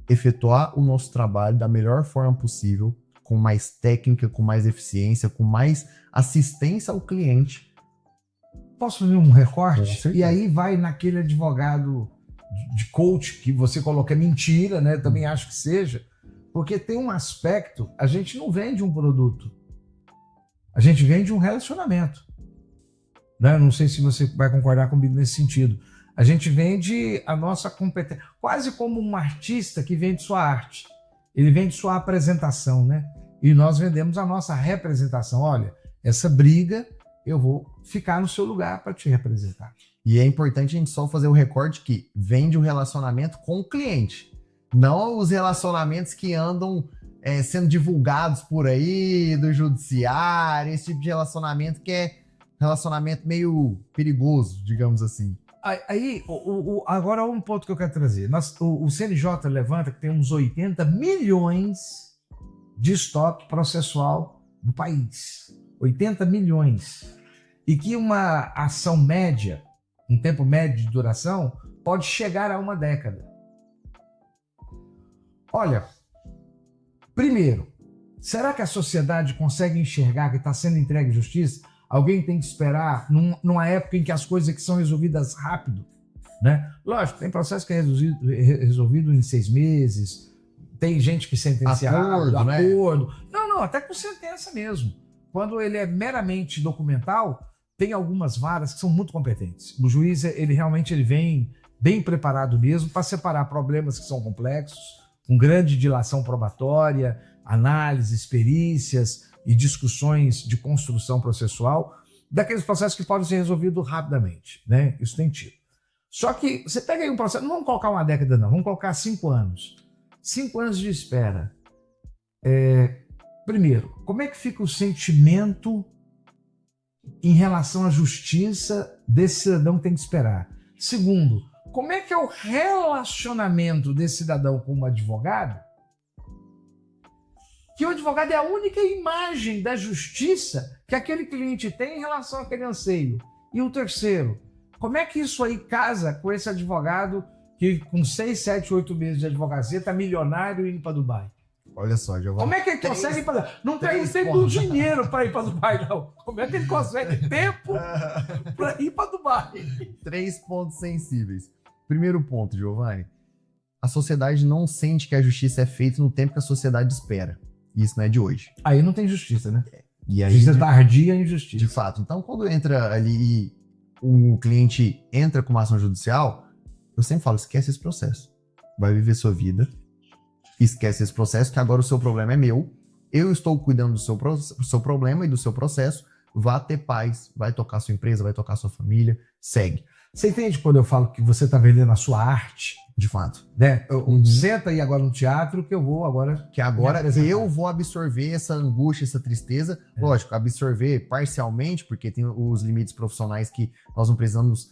B: Efetuar o nosso trabalho da melhor forma possível, com mais técnica, com mais eficiência, com mais assistência ao cliente.
C: Posso fazer um recorte?
B: Com certeza.
C: E aí vai naquele advogado de coach que você coloca mentira, né? Também acho que seja. Porque tem um aspecto, a gente não vende um produto. A gente vende um relacionamento. Né? Não sei se você vai concordar comigo nesse sentido. A gente vende a nossa competência, quase como um artista que vende sua arte. Ele vende sua apresentação, né? E nós vendemos a nossa representação. Olha, essa briga, eu vou ficar no seu lugar para te representar.
B: E é importante a gente só fazer o recorte que vem de um relacionamento com o cliente. Não os relacionamentos que andam sendo divulgados por aí, do judiciário, esse tipo de relacionamento que é relacionamento meio perigoso, digamos assim.
C: Aí, agora um ponto que eu quero trazer. O CNJ levanta que tem uns 80 milhões de estoque processual no país. 80 milhões. E que uma ação média, um tempo médio de duração, pode chegar a uma década. Olha, primeiro, será que a sociedade consegue enxergar que está sendo entregue à justiça? Alguém tem que esperar numa época em que as coisas que são resolvidas rápido, né? Lógico, tem processo que é resolvido em 6 meses, tem gente que sentenciado, acordo.
B: Né?
C: Não, até com sentença mesmo. Quando ele é meramente documental, tem algumas varas que são muito competentes. O juiz, ele realmente vem bem preparado mesmo para separar problemas que são complexos, com grande dilação probatória, análises, perícias e discussões de construção processual, daqueles processos que podem ser resolvidos rapidamente, né? Isso tem tido. Só que você pega aí um processo, não vamos colocar uma década não, vamos colocar 5 anos. 5 anos de espera. Primeiro, como é que fica o sentimento em relação à justiça desse cidadão que tem que esperar? Segundo, como é que é o relacionamento desse cidadão com um advogado? Que o advogado é a única imagem da justiça que aquele cliente tem em relação àquele anseio. E o terceiro, como é que isso aí casa com esse advogado que com 6, 7, 8 meses de advocacia está milionário indo para Dubai?
B: Olha só, Giovanni.
C: Como é que ele consegue ir para Não tem do dinheiro para ir para Dubai, não. Como é que ele consegue tempo para ir para Dubai?
B: 3 pontos sensíveis. Primeiro ponto, Giovanni. A sociedade não sente que a justiça é feita no tempo que a sociedade espera. Isso não é de hoje.
C: Aí não tem justiça, né?
B: E aí,
C: justiça tardia e injustiça.
B: De fato. Então, quando entra ali e o cliente entra com uma ação judicial, eu sempre falo, esquece esse processo. Vai viver sua vida. Esquece esse processo, que agora o seu problema é meu. Eu estou cuidando do seu problema e do seu processo. Vá ter paz, vai tocar sua empresa, vai tocar sua família. Segue.
C: Você entende quando eu falo que você está vendendo a sua arte?
B: De fato.
C: Né? Senta aí agora no teatro que eu vou agora...
B: Que agora eu vou absorver essa angústia, essa tristeza. Lógico, absorver parcialmente, porque tem os limites profissionais que nós não precisamos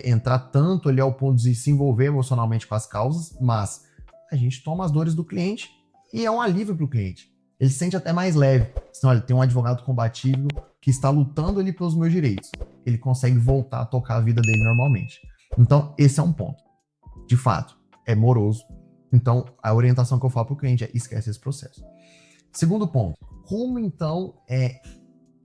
B: entrar tanto ali ao ponto de se envolver emocionalmente com as causas, mas a gente toma as dores do cliente e é um alívio para o cliente. Ele se sente até mais leve. Então, olha, tem um advogado combatível que está lutando ali pelos meus direitos. Ele consegue voltar a tocar a vida dele normalmente. Então, esse é um ponto. De fato, é moroso. Então, a orientação que eu falo para o cliente é esquece esse processo. Segundo ponto, como então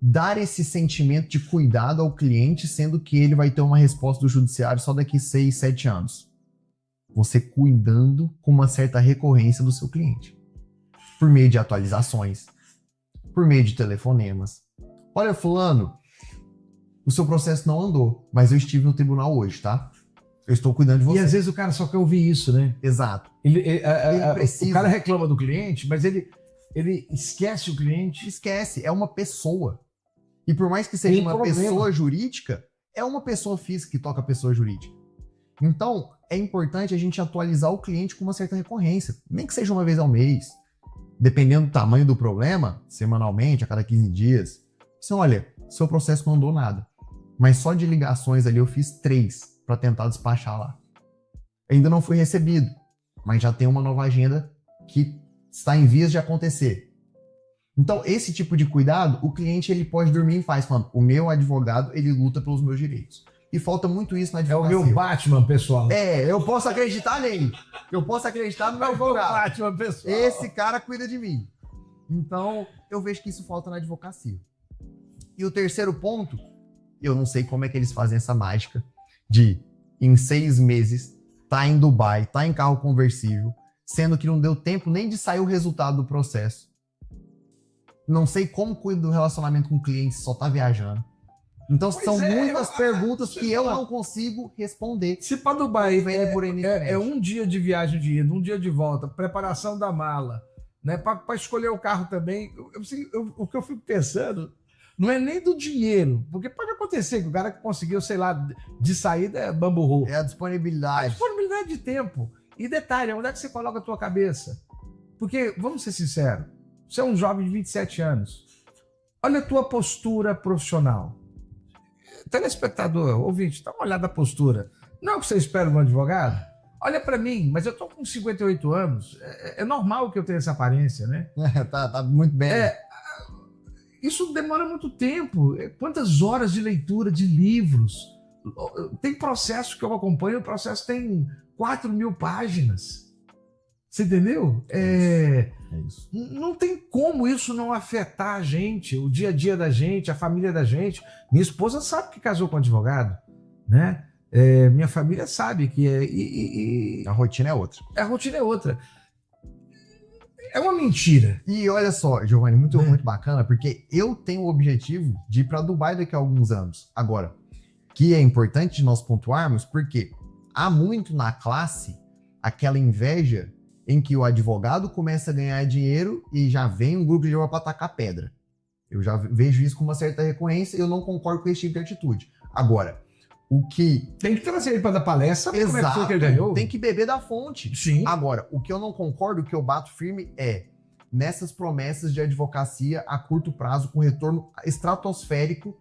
B: dar esse sentimento de cuidado ao cliente, sendo que ele vai ter uma resposta do judiciário só daqui 6, 7 anos? Você cuidando com uma certa recorrência do seu cliente. Por meio de atualizações, por meio de telefonemas. Olha, fulano, o seu processo não andou, mas eu estive no tribunal hoje, tá? Eu estou cuidando de você.
C: E às vezes o cara só quer ouvir isso, né?
B: Exato.
C: O cara reclama do cliente, mas ele esquece o cliente.
B: Esquece, é uma pessoa. E por mais que seja uma pessoa jurídica, é uma pessoa física que toca a pessoa jurídica. Então, é importante a gente atualizar o cliente com uma certa recorrência. Nem que seja uma vez ao mês. Dependendo do tamanho do problema, semanalmente, a cada 15 dias. Você olha, seu processo não andou nada. Mas só de ligações ali eu fiz 3 para tentar despachar lá. Ainda não fui recebido, mas já tem uma nova agenda que está em vias de acontecer. Então, esse tipo de cuidado, o cliente ele pode dormir em paz, falando, o meu advogado, ele luta pelos meus direitos. E falta muito isso na advocacia.
C: É o meu Batman, pessoal.
B: Eu posso acreditar nele. Eu posso acreditar no meu advogado.
C: Batman, pessoal.
B: Esse cara cuida de mim. Então, eu vejo que isso falta na advocacia. E o terceiro ponto, eu não sei como é que eles fazem essa mágica de, em 6 meses, tá em Dubai, tá em carro conversível, sendo que não deu tempo nem de sair o resultado do processo. Não sei como cuida do relacionamento com o cliente se só tá viajando. Então são muitas perguntas que eu não consigo responder.
C: Se para Dubai
B: é
C: um dia de viagem de ida, um dia de volta, preparação da mala, né? Para escolher o carro também. O que eu fico pensando, Não é nem do dinheiro, porque pode acontecer que o cara que conseguiu, sei lá, de saída é bamburro.
B: É a disponibilidade.
C: Disponibilidade de tempo. E detalhe, onde é que você coloca a tua cabeça? Porque, vamos ser sinceros, você é um jovem de 27 anos. Olha a tua postura profissional. Telespectador, ouvinte, dá uma olhada na postura. Não é o que você espera de um advogado? Olha para mim, mas eu tô com 58 anos. É normal que eu tenha essa aparência, né?
B: Tá muito bem.
C: Isso demora muito tempo. Quantas horas de leitura de livros? Tem processo que eu acompanho, o processo tem 4.000 páginas. Você entendeu?
B: É isso.
C: Não tem como isso não afetar a gente, o dia a dia da gente, a família da gente. Minha esposa sabe que casou com um advogado, né? Minha família sabe que
B: A rotina é outra.
C: a rotina é outra. É uma mentira.
B: E olha só, Giovanni, muito bacana, porque eu tenho o objetivo de ir para Dubai daqui a alguns anos. Agora, que é importante de nós pontuarmos, porque há muito na classe aquela inveja em que o advogado começa a ganhar dinheiro e já vem um grupo de advogados para atacar pedra. Eu já vejo isso com uma certa recorrência e eu não concordo com esse tipo de atitude. Agora, o que...
C: Tem que trazer ele para dar palestra, sabe como é que foi que ele
B: Exato,
C: ganhou?
B: tem que beber da fonte.
C: Sim.
B: Agora, o que eu não concordo, o que eu bato firme é nessas promessas de advocacia a curto prazo, com retorno estratosférico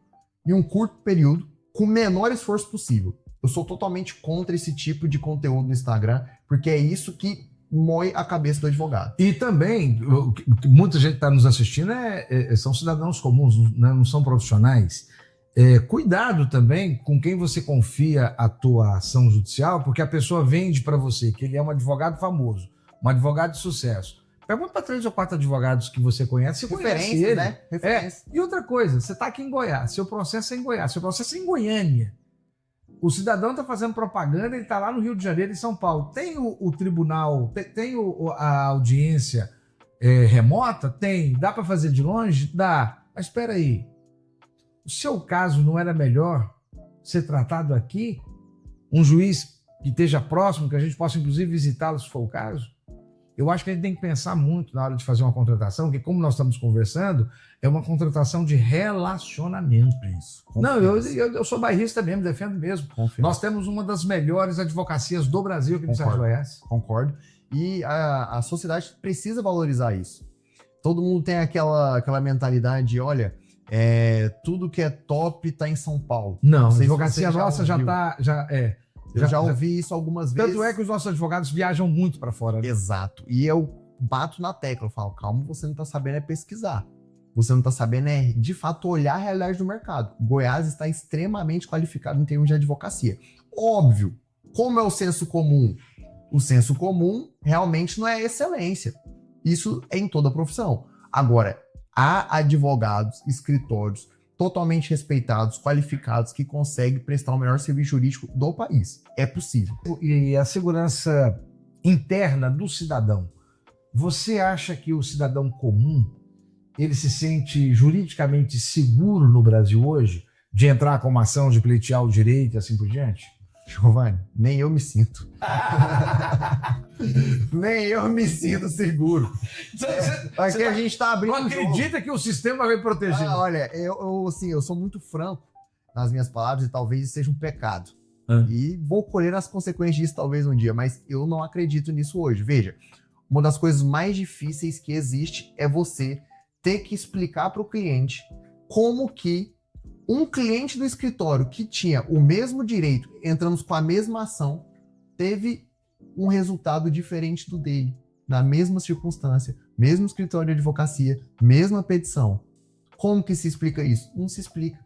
B: em um curto período, com o menor esforço possível. Eu sou totalmente contra esse tipo de conteúdo no Instagram, porque é isso que mói a cabeça do advogado.
C: E também, muita gente que está nos assistindo são cidadãos comuns, né? Não são profissionais. Cuidado também com quem você confia a tua ação judicial, porque a pessoa vende para você que ele é um advogado famoso, um advogado de sucesso. Pergunta para 3 ou 4 advogados que você conhece, você conhece ele.
B: Né? Referência.
C: E outra coisa, você está aqui em Goiás, seu processo é em Goiás, seu processo é em Goiânia. O cidadão está fazendo propaganda, ele está lá no Rio de Janeiro e São Paulo. Tem o tribunal, tem a audiência remota? Tem. Dá para fazer de longe? Dá. Mas espera aí. O seu caso não era melhor ser tratado aqui? Um juiz que esteja próximo, que a gente possa inclusive visitá-lo se for o caso? Eu acho que a gente tem que pensar muito na hora de fazer uma contratação, que como nós estamos conversando, é uma contratação de relacionamento.
B: Isso.
C: Não, eu sou bairrista mesmo, defendo mesmo.
B: Confiança.
C: Nós temos uma das melhores advocacias do Brasil aqui no Estado de Goiás.
B: Concordo. E a sociedade precisa valorizar isso. Todo mundo tem aquela mentalidade de, olha, tudo que é top está em São Paulo.
C: Não, a
B: sei se
C: advocacia
B: você
C: nossa já
B: ouviu.
C: está...
B: Eu já ouvi isso algumas vezes.
C: Tanto é que os nossos advogados viajam muito para fora. Né?
B: Exato. E eu bato na tecla, eu falo, calma, você não está sabendo pesquisar. Você não está sabendo de fato, olhar a realidade do mercado. Goiás está extremamente qualificado em termos de advocacia. Óbvio, como é o senso comum? O senso comum realmente não é excelência. Isso é em toda a profissão. Agora, há advogados, escritórios totalmente respeitados, qualificados, que conseguem prestar o melhor serviço jurídico do país. É possível.
C: E a segurança interna do cidadão. Você acha que o cidadão comum, ele se sente juridicamente seguro no Brasil hoje de entrar com uma ação, de pleitear o direito e assim por diante?
B: Giovanni, nem eu me sinto. Nem eu me sinto seguro. Aqui a gente tá abrindo.
C: Não acredita que o sistema vai proteger?
B: Olha, eu sou muito franco nas minhas palavras e talvez isso seja um pecado. E vou colher as consequências disso talvez um dia, mas eu não acredito nisso hoje. Veja, uma das coisas mais difíceis que existe é você ter que explicar para o cliente como que um cliente do escritório que tinha o mesmo direito, entramos com a mesma ação, teve um resultado diferente do dele, na mesma circunstância, mesmo escritório de advocacia, mesma petição. Como que se explica isso? Não se explica.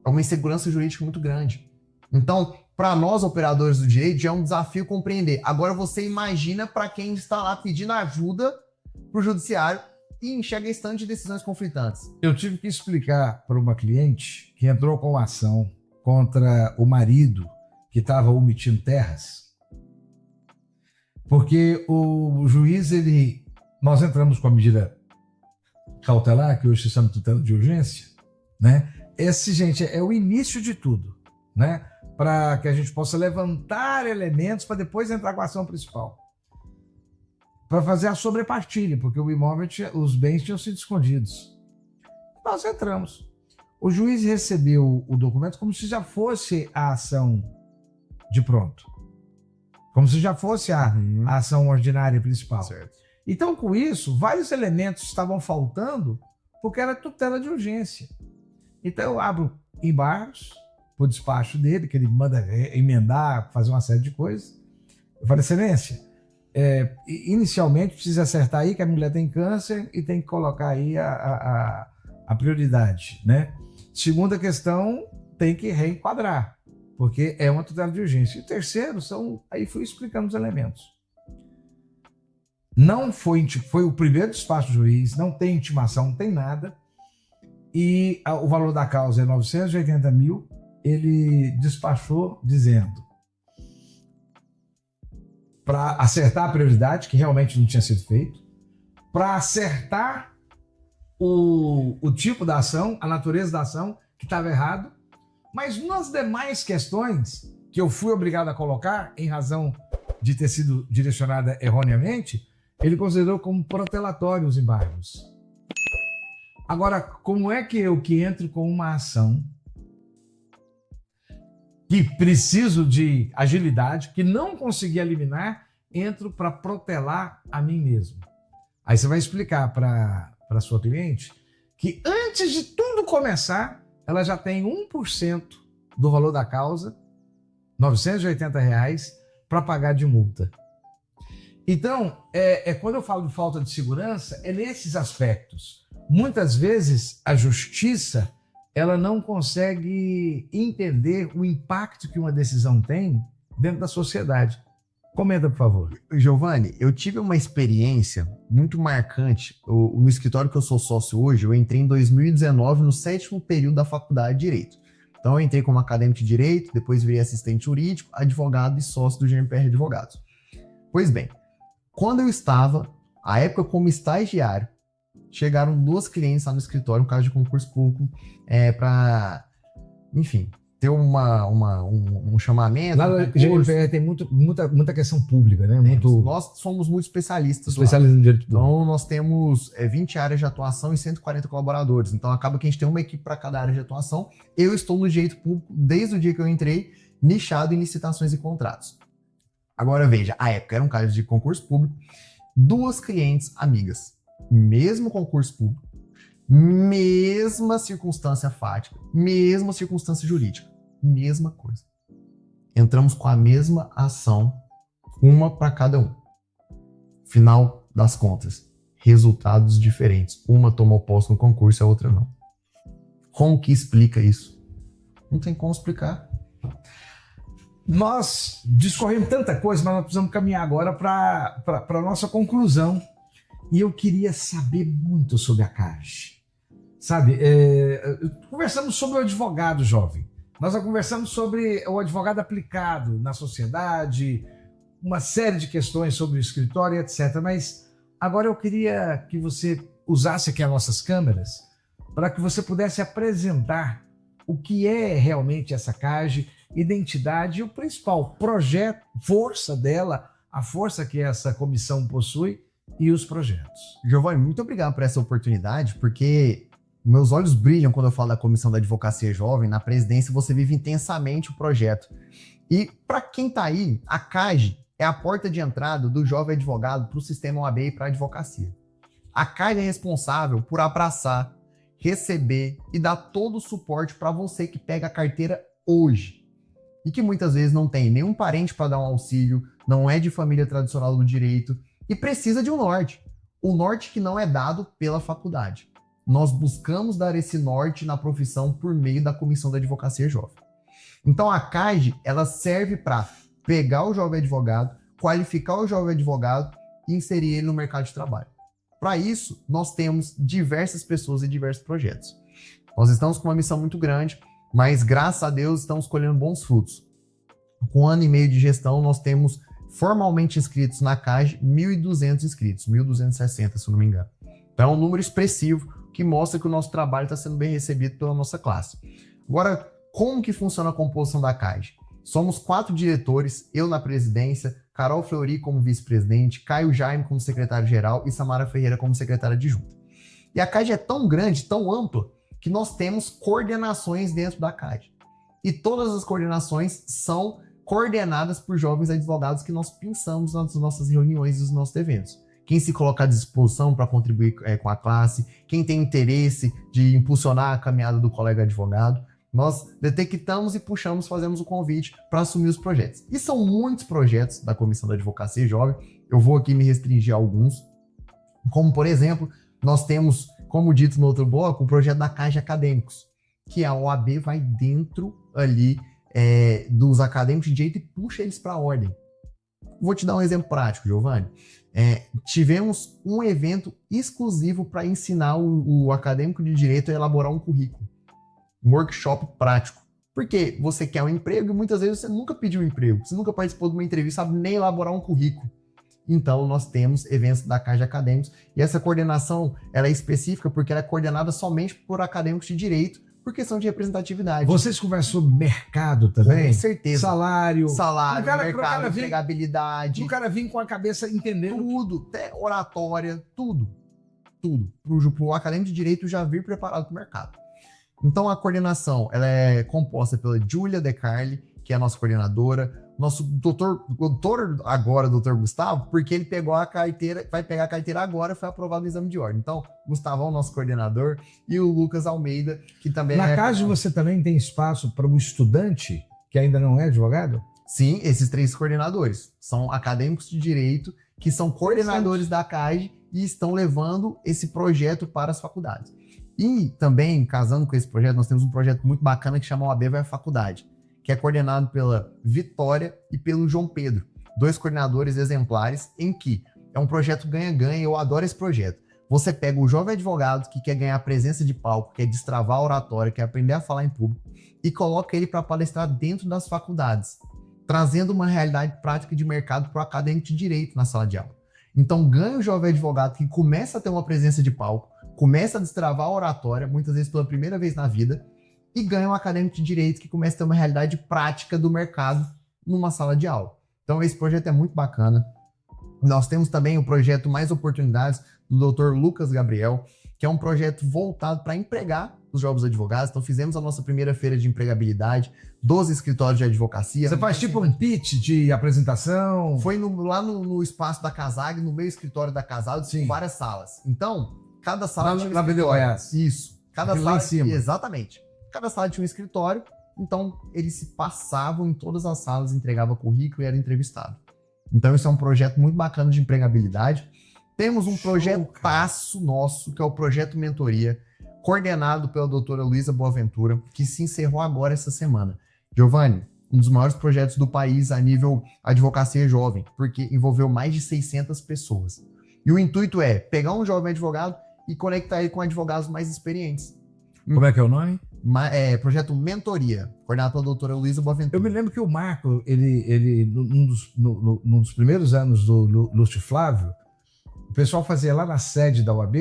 B: É uma insegurança jurídica muito grande. Então, para nós, operadores do direito, já é um desafio compreender. Agora você imagina para quem está lá pedindo ajuda para o judiciário e enxerga estante de decisões conflitantes.
C: Eu tive que explicar para uma cliente que entrou com uma ação contra o marido que estava omitindo terras, porque o juiz, nós entramos com a medida cautelar, que hoje se chama tutela de urgência, né? Esse, gente, é o início de tudo, né? Para que a gente possa levantar elementos para depois entrar com a ação principal. Para fazer a sobrepartilha, porque o imóvel, os bens tinham sido escondidos. Nós entramos. O juiz recebeu o documento como se já fosse a ação de pronto. Como se já fosse a ação ordinária principal.
B: Certo.
C: Então, com isso, vários elementos estavam faltando porque era tutela de urgência. Então, eu abro embargos por despacho dele, que ele manda emendar, fazer uma série de coisas. Eu falei, excelência, inicialmente precisa acertar aí que a mulher tem câncer e tem que colocar aí a prioridade, né? Segunda questão, tem que reenquadrar, porque é uma tutela de urgência. E terceiro, aí fui explicando os elementos. Não foi o primeiro despacho do juiz, não tem intimação, não tem nada, e o valor da causa é 980 mil, ele despachou dizendo para acertar a prioridade, que realmente não tinha sido feito, para acertar o tipo da ação, a natureza da ação, que estava errado, mas nas demais questões que eu fui obrigado a colocar, em razão de ter sido direcionada erroneamente, ele considerou como protelatório os embargos. Agora, como é que eu que entro com uma ação que preciso de agilidade, que não consegui eliminar, entro para protelar a mim mesmo? Aí você vai explicar para a sua cliente que antes de tudo começar, ela já tem 1% do valor da causa, R$ 980, para pagar de multa. Então, quando eu falo de falta de segurança, é nesses aspectos. Muitas vezes, a justiça ela não consegue entender o impacto que uma decisão tem dentro da sociedade. Comenta, por favor.
B: Giovanni, eu tive uma experiência muito marcante. No escritório que eu sou sócio hoje, eu entrei em 2019, no 7º período da faculdade de Direito. Então, eu entrei como acadêmico de Direito, depois virei assistente jurídico, advogado e sócio do GMPR Advogados. Pois bem, quando eu estava, à época como estagiário, chegaram 2 clientes lá no escritório, um caso de concurso público, para, enfim, ter um chamamento.
C: Lá no GMPR tem muita questão pública, né?
B: Nós somos muito especialistas
C: no direito.
B: Então, nós temos 20 áreas de atuação e 140 colaboradores. Então, acaba que a gente tem uma equipe para cada área de atuação. Eu estou no direito público desde o dia que eu entrei, nichado em licitações e contratos. Agora, veja, a época era um caso de concurso público, 2 clientes amigas, mesmo concurso público, mesma circunstância fática, mesma circunstância jurídica, mesma coisa. Entramos com a mesma ação, uma para cada um. Final das contas, resultados diferentes. Uma tomou posse no concurso e a outra não. Como que explica isso? Não tem como explicar.
C: Nós discorremos tanta coisa, mas nós precisamos caminhar agora para a nossa conclusão. E eu queria saber muito sobre a CAGE. Sabe, conversamos sobre o advogado jovem. Nós já conversamos sobre o advogado aplicado na sociedade, uma série de questões sobre o escritório, etc. Mas agora eu queria que você usasse aqui as nossas câmeras para que você pudesse apresentar o que é realmente essa CAGE, identidade e o principal projeto, força dela, a força que essa comissão possui e os projetos.
B: Giovanni, muito obrigado por essa oportunidade, porque meus olhos brilham quando eu falo da Comissão da Advocacia Jovem. Na presidência você vive intensamente o projeto. E para quem está aí, a CAGE é a porta de entrada do jovem advogado para o sistema OAB e para a advocacia. A CAGE é responsável por abraçar, receber e dar todo o suporte para você que pega a carteira hoje e que muitas vezes não tem nenhum parente para dar um auxílio, não é de família tradicional do direito e precisa de um norte. O norte que não é dado pela faculdade. Nós buscamos dar esse norte na profissão por meio da Comissão da Advocacia Jovem. Então a CAGE, ela serve para pegar o jovem advogado, qualificar o jovem advogado e inserir ele no mercado de trabalho. Para isso, nós temos diversas pessoas e diversos projetos. Nós estamos com uma missão muito grande, mas graças a Deus estamos colhendo bons frutos. Com 1 ano e meio de gestão, nós temos formalmente inscritos na CAGE 1.200 inscritos, 1.260 se eu não me engano. Então é um número expressivo que mostra que o nosso trabalho está sendo bem recebido pela nossa classe. Agora, como que funciona a composição da CAGE? Somos 4 diretores, eu na presidência, Carol Fleury como vice-presidente, Caio Jaime como secretário-geral e Samara Ferreira como secretária adjunta. E a CAGE é tão grande, tão ampla, que nós temos coordenações dentro da CAGE. E todas as coordenações são coordenadas por jovens advogados que nós pensamos nas nossas reuniões e nos nossos eventos. Quem se coloca à disposição para contribuir com a classe, quem tem interesse de impulsionar a caminhada do colega advogado, nós detectamos e puxamos, fazemos o convite para assumir os projetos. E são muitos projetos da Comissão da Advocacia Jovem, eu vou aqui me restringir a alguns, como por exemplo, nós temos, como dito no outro bloco, o projeto da CAGE Acadêmicos, que a OAB vai dentro ali dos acadêmicos de direito e puxa eles para a ordem. Vou te dar um exemplo prático, Giovanni. Tivemos um evento exclusivo para ensinar o acadêmico de direito a elaborar um currículo. Um workshop prático. Porque você quer um emprego e muitas vezes você nunca pediu um emprego, você nunca participou de uma entrevista, sabe nem elaborar um currículo. Então, nós temos eventos da CAGE Acadêmicos e essa coordenação ela é específica porque ela é coordenada somente por acadêmicos de direito por questão de representatividade.
C: Vocês conversam sobre mercado também?
B: Com certeza.
C: Salário,
B: mercado, empregabilidade.
C: O cara vir com a cabeça entendendo
B: tudo, até oratória, tudo. Pro acadêmico de direito já vir preparado para o mercado. Então, a coordenação ela é composta pela Júlia De Carli, que é a nossa coordenadora, nosso doutor Gustavo, porque ele pegou a carteira, vai pegar a carteira agora, foi aprovado no exame de ordem. Então, Gustavão, nosso coordenador, e o Lucas Almeida, que também
C: Na CAGE você também tem espaço para o estudante que ainda não é advogado?
B: Sim, esses 3 coordenadores são acadêmicos de direito que são coordenadores da CAGE e estão levando esse projeto para as faculdades. E também, casando com esse projeto, nós temos um projeto muito bacana que chama OAB Vai à Faculdade, que é coordenado pela Vitória e pelo João Pedro, 2 coordenadores exemplares, em que é um projeto ganha-ganha, eu adoro esse projeto. Você pega o jovem advogado que quer ganhar presença de palco, quer destravar a oratória, quer aprender a falar em público, e coloca ele para palestrar dentro das faculdades, trazendo uma realidade prática de mercado para o acadêmico de direito na sala de aula. Então ganha o jovem advogado que começa a ter uma presença de palco, começa a destravar a oratória, muitas vezes pela primeira vez na vida, e ganha um acadêmico de direito que começa a ter uma realidade prática do mercado numa sala de aula. Então esse projeto é muito bacana. Nós temos também o projeto Mais Oportunidades, do Dr. Lucas Gabriel, que é um projeto voltado para empregar os jovens advogados. Então fizemos a nossa primeira feira de empregabilidade, 12 escritórios de advocacia.
C: Você faz tipo um pitch de apresentação?
B: Foi lá no espaço da Casag, no meio escritório da Casag, com várias salas. Então, cada sala tinha um escritório. Isso. Cada sala
C: lá em cima.
B: Exatamente. Cada sala tinha um escritório, então eles se passavam em todas as salas, entregava currículo e era entrevistado. Então isso é um projeto muito bacana de empregabilidade. Temos um projetaço nosso, que é o Projeto Mentoria, coordenado pela doutora Luísa Boaventura, que se encerrou agora essa semana. Giovanni, um dos maiores projetos do país a nível advocacia jovem, porque envolveu mais de 600 pessoas. E o intuito é pegar um jovem advogado e conectar ele com advogados mais experientes.
C: Como é que é o nome?
B: Projeto Mentoria, coordenado pela doutora Luísa Boaventura.
C: Eu me lembro que o Marco, num dos primeiros anos do Lúcio Flávio, o pessoal fazia lá na sede da UAB,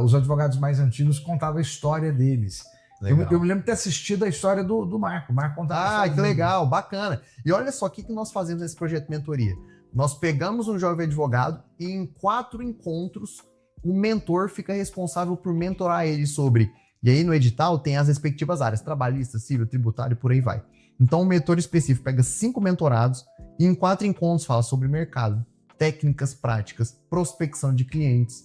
C: os advogados mais antigos contavam a história deles. Eu me lembro de ter assistido a história do Marco. O Marco contava
B: que legal, bacana. E olha só o que nós fazemos nesse projeto Mentoria. Nós pegamos um jovem advogado e em 4 encontros o mentor fica responsável por mentorar ele sobre... E aí no edital tem as respectivas áreas, trabalhista, civil, tributário e por aí vai. Então o mentor específico pega 5 mentorados e em 4 encontros fala sobre mercado, técnicas práticas, prospecção de clientes,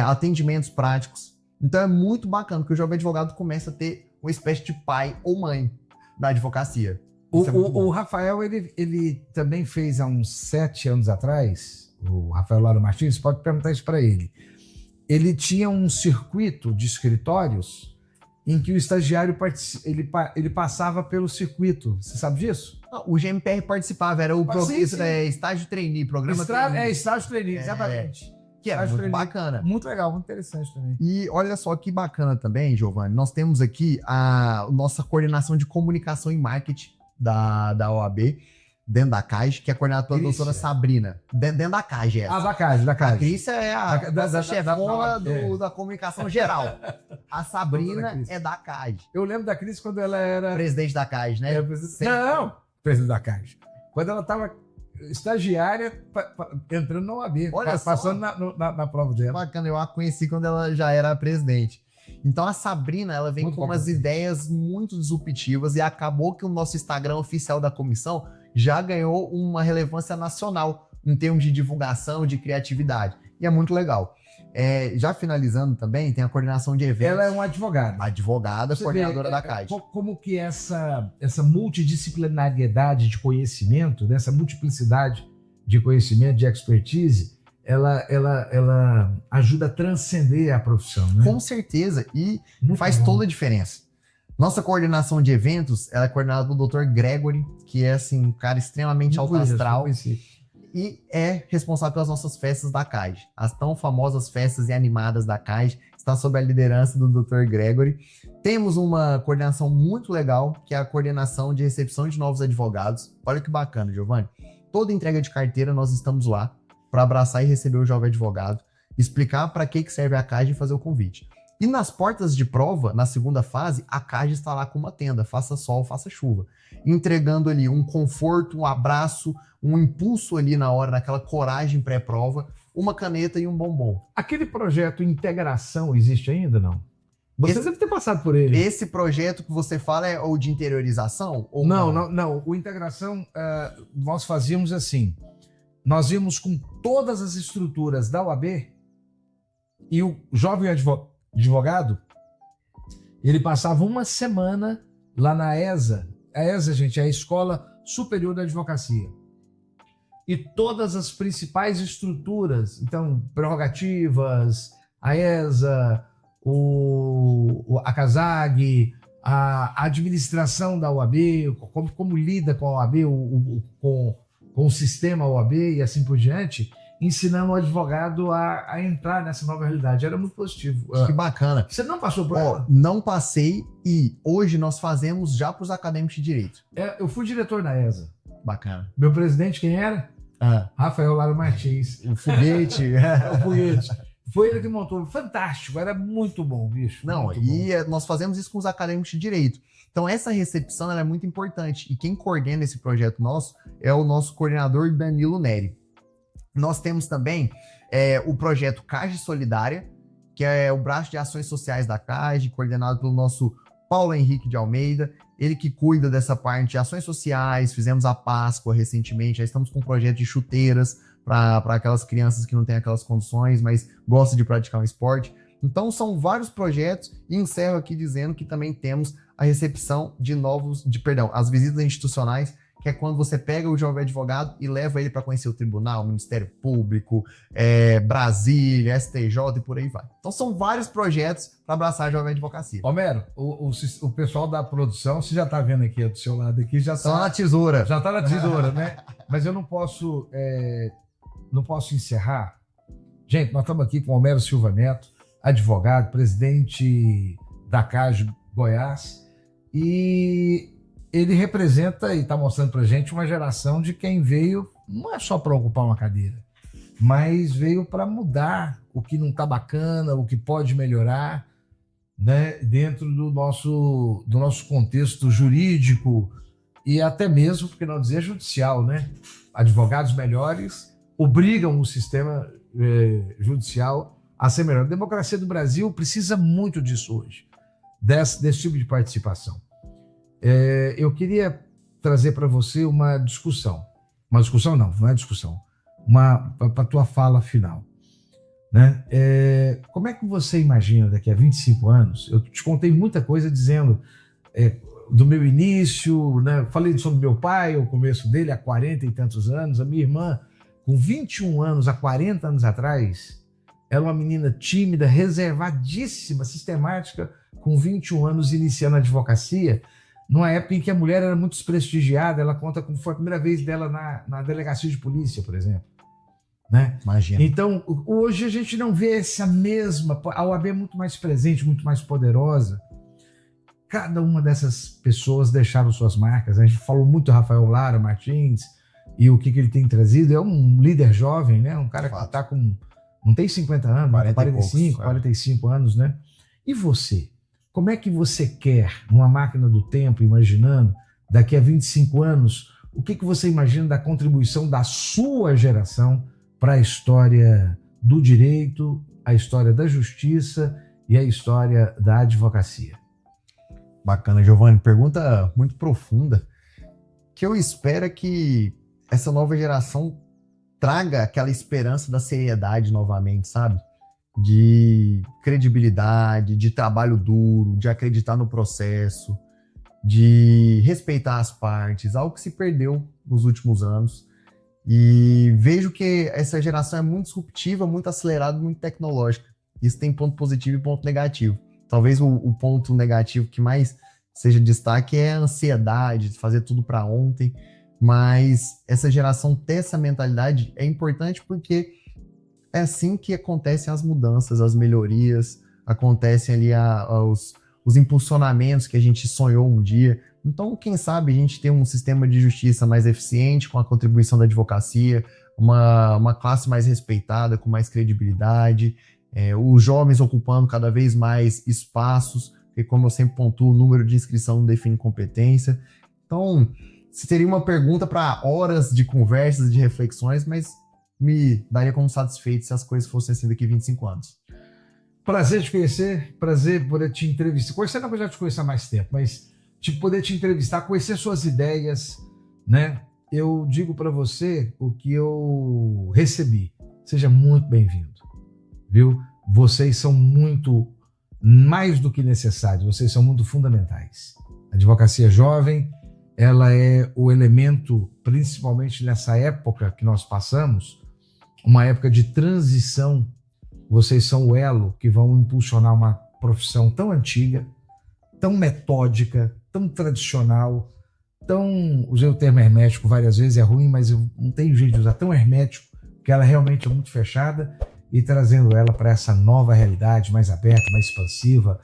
B: atendimentos práticos. Então é muito bacana que o jovem advogado começa a ter uma espécie de pai ou mãe da advocacia.
C: O Rafael, ele também fez há uns 7 anos atrás, o Rafael Lara Martins, pode perguntar isso para ele. Ele tinha um circuito de escritórios em que o estagiário ele passava pelo circuito. Você sabe disso?
B: O GMPR participava, era o estágio trainee, programa trainee.
C: Estágio trainee, exatamente.
B: Que era muito bacana.
C: Muito legal, muito interessante também.
B: E olha só que bacana também, Giovanni, nós temos aqui a nossa coordenação de comunicação e marketing da OAB, dentro da CAGE, que é coordenada pela doutora Sabrina. Dentro da CAGE, essa.
C: Da CAGE.
B: A Crícia é a chefona da comunicação geral. A Sabrina é da CAGE.
C: Eu lembro da Cris quando ela era...
B: Presidente da CAGE, né?
C: Não, presidente da CAGE. Quando ela estava estagiária, entrando na OAB, passando na prova dela.
B: Bacana, eu a conheci quando ela já era presidente. Então a Sabrina, ela vem
C: Muito
B: com umas
C: competente.
B: ideias muito disruptivas e acabou que o nosso Instagram oficial da comissão já ganhou uma relevância nacional em termos de divulgação, de criatividade. E é muito legal. Já finalizando também, tem a coordenação de eventos.
C: Ela é uma advogada.
B: Advogada,
C: Você
B: coordenadora
C: vê,
B: da CAID.
C: Como que essa multidisciplinariedade de conhecimento, né, essa multiplicidade de conhecimento, de expertise, ela ajuda a transcender a profissão, né?
B: Com certeza, e
C: Muito
B: faz
C: bom.
B: toda a diferença. Nossa coordenação de eventos, ela é coordenada pelo Dr. Gregory, que é assim, um cara extremamente
C: Não
B: alto
C: conheço,
B: astral.
C: não conheci.
B: E é responsável pelas nossas festas da CAID. As tão famosas festas e animadas da CAID está sob a liderança do Dr. Gregory. Temos uma coordenação muito legal, que é a coordenação de recepção de novos advogados. Olha que bacana, Giovanni. Toda entrega de carteira nós estamos lá para abraçar e receber o jovem advogado, explicar para que serve a CAID e fazer o convite. E nas portas de prova, na segunda fase, a CAID está lá com uma tenda, faça sol, faça chuva, entregando ali um conforto, um abraço, um impulso ali na hora, naquela coragem pré-prova, uma caneta e um bombom.
C: Aquele projeto Integração existe ainda, não? Você deve ter passado por ele.
B: Esse projeto que você fala é o de interiorização? Ou
C: Não. O Integração, nós fazíamos assim. Nós íamos com todas as estruturas da UAB e o jovem advogado, ele passava uma semana lá na ESA. A ESA, gente, é a Escola Superior da Advocacia. E todas as principais estruturas, então, prerrogativas, a ESA, a CASAG, a administração da OAB, como lida com a OAB, com o sistema OAB e assim por diante, ensinando o advogado a entrar nessa nova realidade. Era muito positivo.
B: Que bacana.
C: Você não passou por ela?
B: Não passei, e hoje nós fazemos já para os acadêmicos de direito.
C: Eu fui diretor na ESA.
B: Bacana.
C: Meu presidente, quem era? Rafael Lara Martins.
B: O foguete.
C: O foguete. Foi ele que montou. Fantástico, era muito bom, bicho.
B: Não,
C: muito
B: e
C: bom.
B: nós fazemos isso com os acadêmicos de direito. Então, essa recepção ela é muito importante. E quem coordena esse projeto nosso é o nosso coordenador Danilo Neri. Nós temos também o projeto CAGE Solidária, que é o braço de ações sociais da CAGE, coordenado pelo nosso Paulo Henrique de Almeida. Ele que cuida dessa parte de ações sociais. Fizemos a Páscoa recentemente, já estamos com um projeto de chuteiras para aquelas crianças que não têm aquelas condições, mas gostam de praticar um esporte. Então, são vários projetos, e encerro aqui dizendo que também temos a recepção as visitas institucionais, que é quando você pega o jovem advogado e leva ele para conhecer o tribunal, o Ministério Público, Brasília, STJ e por aí vai. Então, são vários projetos para abraçar a jovem advocacia.
C: Homero, o pessoal da produção, você já está vendo aqui do seu lado aqui, já
B: Só na
C: está
B: tesoura.
C: já tá na tesoura, né? Mas eu não posso encerrar. Gente, nós estamos aqui com o Homero Silva Neto, advogado, presidente da CAGE Goiás, e ele representa e está mostrando para a gente uma geração de quem veio, não é só para ocupar uma cadeira, mas veio para mudar o que não está bacana, o que pode melhorar, né, dentro do nosso contexto jurídico e até mesmo, porque não dizer judicial, né? Advogados melhores obrigam o sistema judicial a ser melhor. A democracia do Brasil precisa muito disso hoje, desse tipo de participação. Eu queria trazer para você uma discussão. Uma discussão não é discussão. Para a tua fala final. Né? Como é que você imagina daqui a 25 anos? Eu te contei muita coisa dizendo do meu início, né? Falei sobre meu pai, o começo dele há 40 e tantos anos. A minha irmã, com 21 anos, há 40 anos atrás, era uma menina tímida, reservadíssima, sistemática, com 21 anos iniciando a advocacia, numa época em que a mulher era muito desprestigiada. Ela conta como foi a primeira vez dela na delegacia de polícia, por exemplo. Né?
B: Imagina.
C: Então, hoje a gente não vê essa mesma... A OAB é muito mais presente, muito mais poderosa. Cada uma dessas pessoas deixaram suas marcas. A gente falou muito do Rafael Lara Martins e o que ele tem trazido. É um líder jovem, né? Um cara que está com... Não tem 50 anos, 45 anos, né? E você? Como é que você quer, numa máquina do tempo, imaginando, daqui a 25 anos, o que você imagina da contribuição da sua geração para a história do direito, a história da justiça e a história da advocacia.
B: Bacana, Giovanni. Pergunta muito profunda, que eu espero é que essa nova geração traga aquela esperança da seriedade novamente, sabe? De credibilidade, de trabalho duro, de acreditar no processo, de respeitar as partes, algo que se perdeu nos últimos anos. E vejo que essa geração é muito disruptiva, muito acelerada, muito tecnológica. Isso tem ponto positivo e ponto negativo. Talvez o ponto negativo que mais seja destaque é a ansiedade, de fazer tudo para ontem, mas essa geração ter essa mentalidade é importante porque é assim que acontecem as mudanças, as melhorias, acontecem ali os impulsionamentos que a gente sonhou um dia. Então, quem sabe a gente tem um sistema de justiça mais eficiente, com a contribuição da advocacia, uma classe mais respeitada, com mais credibilidade, os jovens ocupando cada vez mais espaços, porque, como eu sempre pontuo, o número de inscrição não define competência. Então, seria uma pergunta para horas de conversas, de reflexões, mas me daria como satisfeito se as coisas fossem assim daqui a 25 anos.
C: Prazer te conhecer, prazer poder te entrevistar. Conhecer não, que eu já te conheço há mais tempo, mas poder te entrevistar, conhecer suas ideias, né? Eu digo para você o que eu recebi. Seja muito bem-vindo, viu? Vocês são muito, mais do que necessários, vocês são muito fundamentais. A advocacia jovem, ela é o elemento, principalmente nessa época que nós passamos, uma época de transição. Vocês são o elo que vão impulsionar uma profissão tão antiga, tão metódica, tão tradicional, tão... Usei o termo hermético várias vezes, é ruim, mas eu não tenho jeito de usar, tão hermético, que ela realmente é muito fechada, e trazendo ela para essa nova realidade mais aberta, mais expansiva,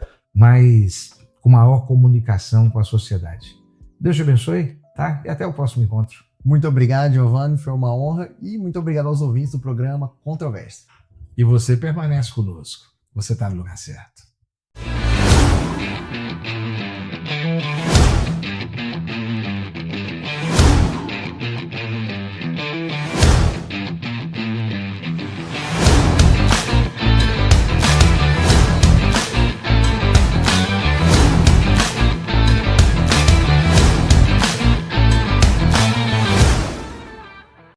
C: com maior comunicação com a sociedade. Deus te abençoe, tá? E até o próximo encontro.
B: Muito obrigado, Giovanni, foi uma honra, e muito obrigado aos ouvintes do programa Controverso.
C: E você permanece conosco. Você está no lugar certo.